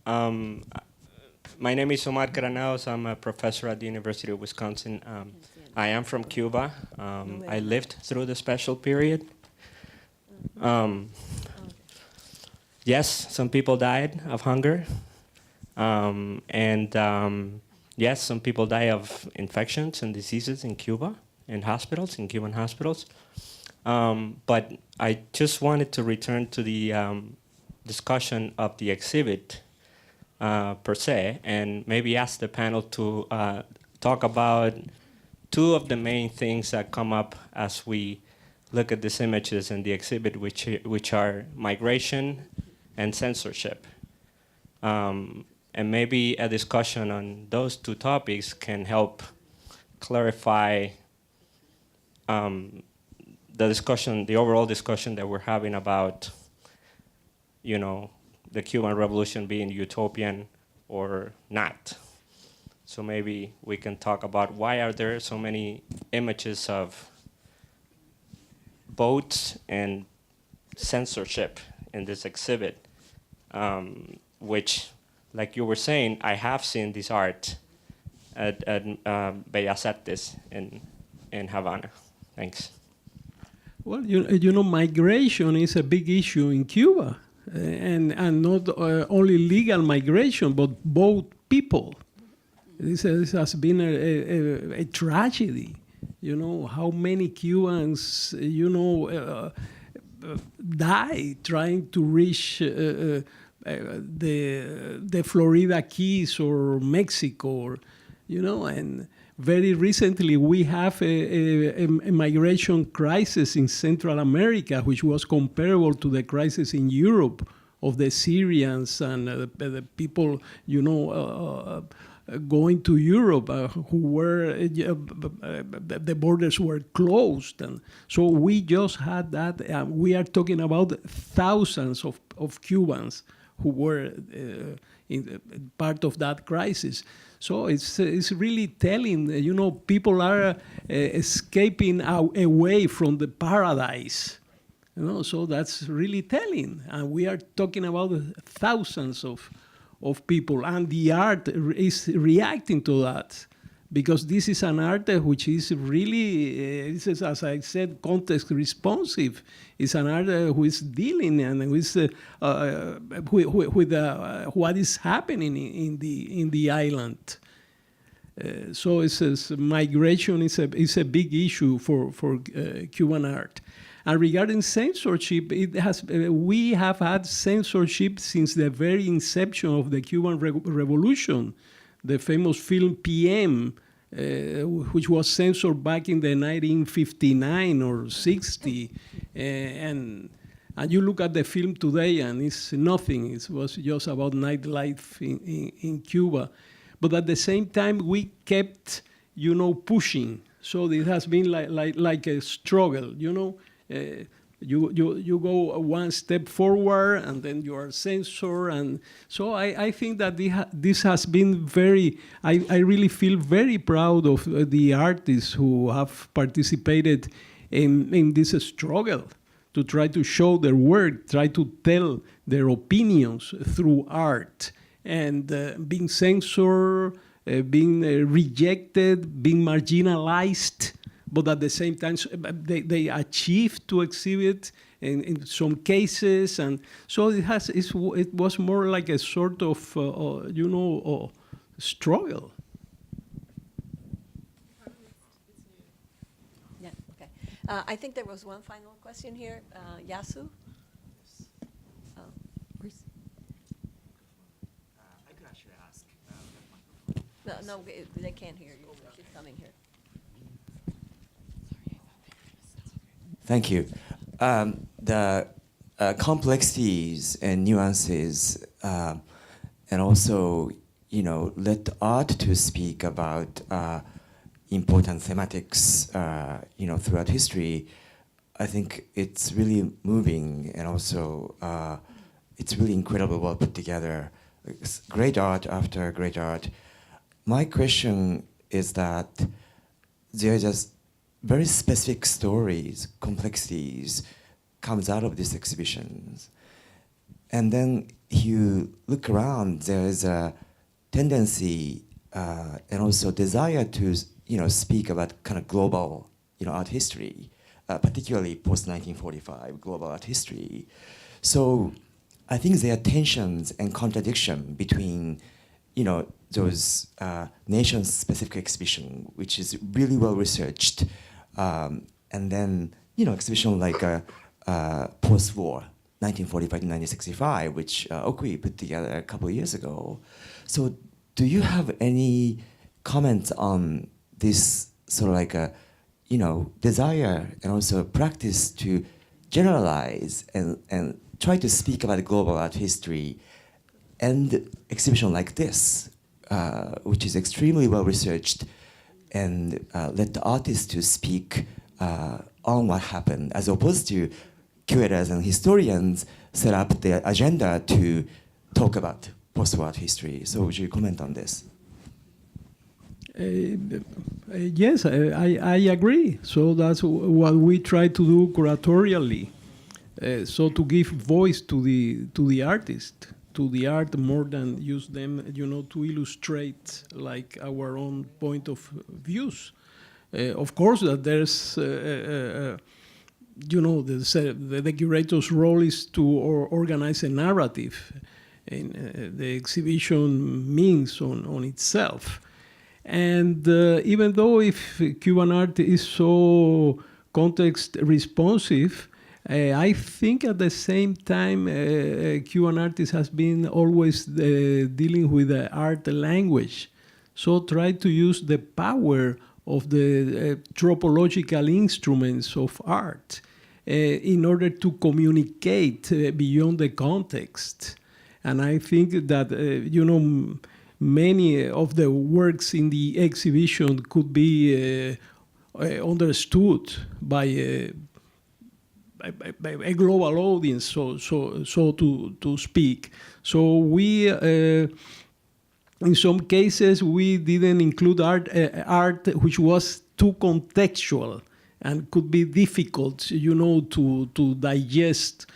My name is Omar Granados. I'm a professor at the University of Wisconsin. I am from Cuba. I lived through the special period. Yes, some people died of hunger. Yes, some people die of infections and diseases in Cuba, in hospitals, in Cuban hospitals. But I just wanted to return to the discussion of the exhibit per se, and maybe ask the panel to talk about two of the main things that come up as we look at these images in the exhibit, which are migration and censorship. And maybe a discussion on those two topics can help clarify the overall discussion that we're having about, the Cuban Revolution being utopian or not. So maybe we can talk about why are there so many images of boats and censorship in this exhibit, which, like you were saying, I have seen this art at Bellas Artes in Havana. Thanks. Well, migration is a big issue in Cuba, and not only legal migration, but both people. This has been a tragedy. How many Cubans, die trying to reach the Florida Keys or Mexico, and very recently we have a migration crisis in Central America, which was comparable to the crisis in Europe of the Syrians and the people, going to Europe who were, the borders were closed. And so we just had that. We are talking about thousands of Cubans who were in part of that crisis. So it's really telling, people are escaping away from the paradise. So that's really telling. And we are talking about thousands of people, and the art is reacting to that, because this is an art which is really, as I said, context responsive. It's an art who is dealing and with what is happening in the island. So migration is a big issue for Cuban art. And regarding censorship, we have had censorship since the very inception of the Cuban Revolution. The famous film PM, which was censored back in the 1959 or 60, and you look at the film today, and it's nothing. It was just about nightlife in Cuba. But at the same time, we kept, pushing. So it has been like a struggle, You go one step forward, and then you are censored. And so I think that this has been I really feel very proud of the artists who have participated in this struggle to try to show their work, try to tell their opinions through art. And being censored, being rejected, being marginalized, but at the same time, they achieved to exhibit in some cases, and so it was more like a sort of struggle. Yeah. Okay. I think there was one final question here, Yasu. I could actually ask. No, they can't hear you. She's coming here. Thank you. The complexities and nuances, and also, let the art to speak about important thematics, throughout history. I think it's really moving, and also it's really incredibly well put together. It's great art after great art. My question is that there are just very specific stories, complexities, comes out of these exhibitions. And then if you look around, there is a tendency and also desire to speak about kind of global art history, particularly post-1945 global art history. So I think there are tensions and contradiction between those nation-specific exhibition, which is really well researched, and then exhibition like post-war, 1945 to 1965, which Okui put together a couple of years ago. So do you have any comments on this sort of like a desire and also practice to generalize and try to speak about global art history and exhibition like this, which is extremely well researched, and let the artists to speak on what happened, as opposed to curators and historians set up their agenda to talk about post-war art history. So would you comment on this? Yes, I agree. So that's what we try to do curatorially. So to give voice to the artist, to the art, more than use them, to illustrate like our own point of views. Of course, that there's, the curator's role is to organize a narrative, and the exhibition means on itself. And even though if Cuban art is so context responsive, I think at the same time Cuban artist has been always dealing with the art language. So try to use the power of the tropological instruments of art in order to communicate beyond the context. And I think that, many of the works in the exhibition could be understood by a global audience, so to speak. So we, in some cases, we didn't include art which was too contextual and could be difficult, to digest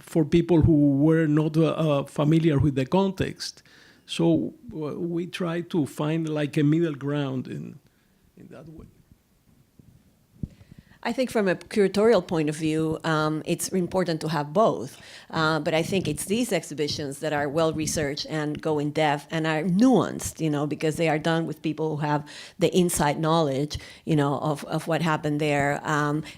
for people who were not familiar with the context. So we try to find like a middle ground in that way. I think from a curatorial point of view, it's important to have both. But I think it's these exhibitions that are well-researched and go in depth and are nuanced, because they are done with people who have the inside knowledge, of what happened there,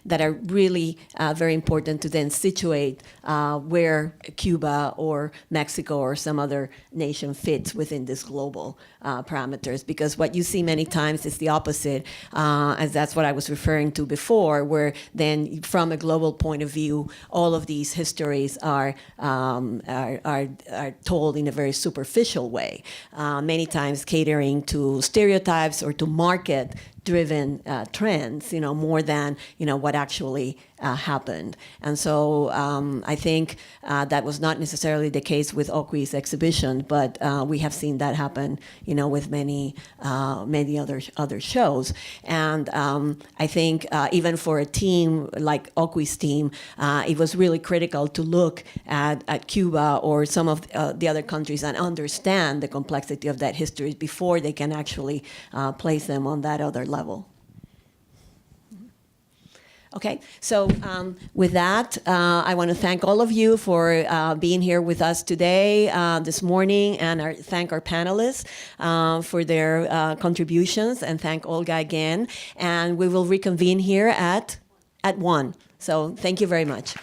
that are really very important to then situate where Cuba or Mexico or some other nation fits within this global parameters. Because what you see many times is the opposite, as that's what I was referring to before, where then from a global point of view, all of these histories are told in a very superficial way, many times catering to stereotypes or to market-driven trends, more than what actually happened. And so I think that was not necessarily the case with Okui's exhibition, but we have seen that happen, with many other shows. And I think even for a team like Okui's team, it was really critical to look at Cuba or some of the other countries and understand the complexity of that history before they can actually place them on that other level. Okay, so with that, I want to thank all of you for being here with us today, this morning, and thank our panelists for their contributions, and thank Olga again. And we will reconvene here at 1. So thank you very much.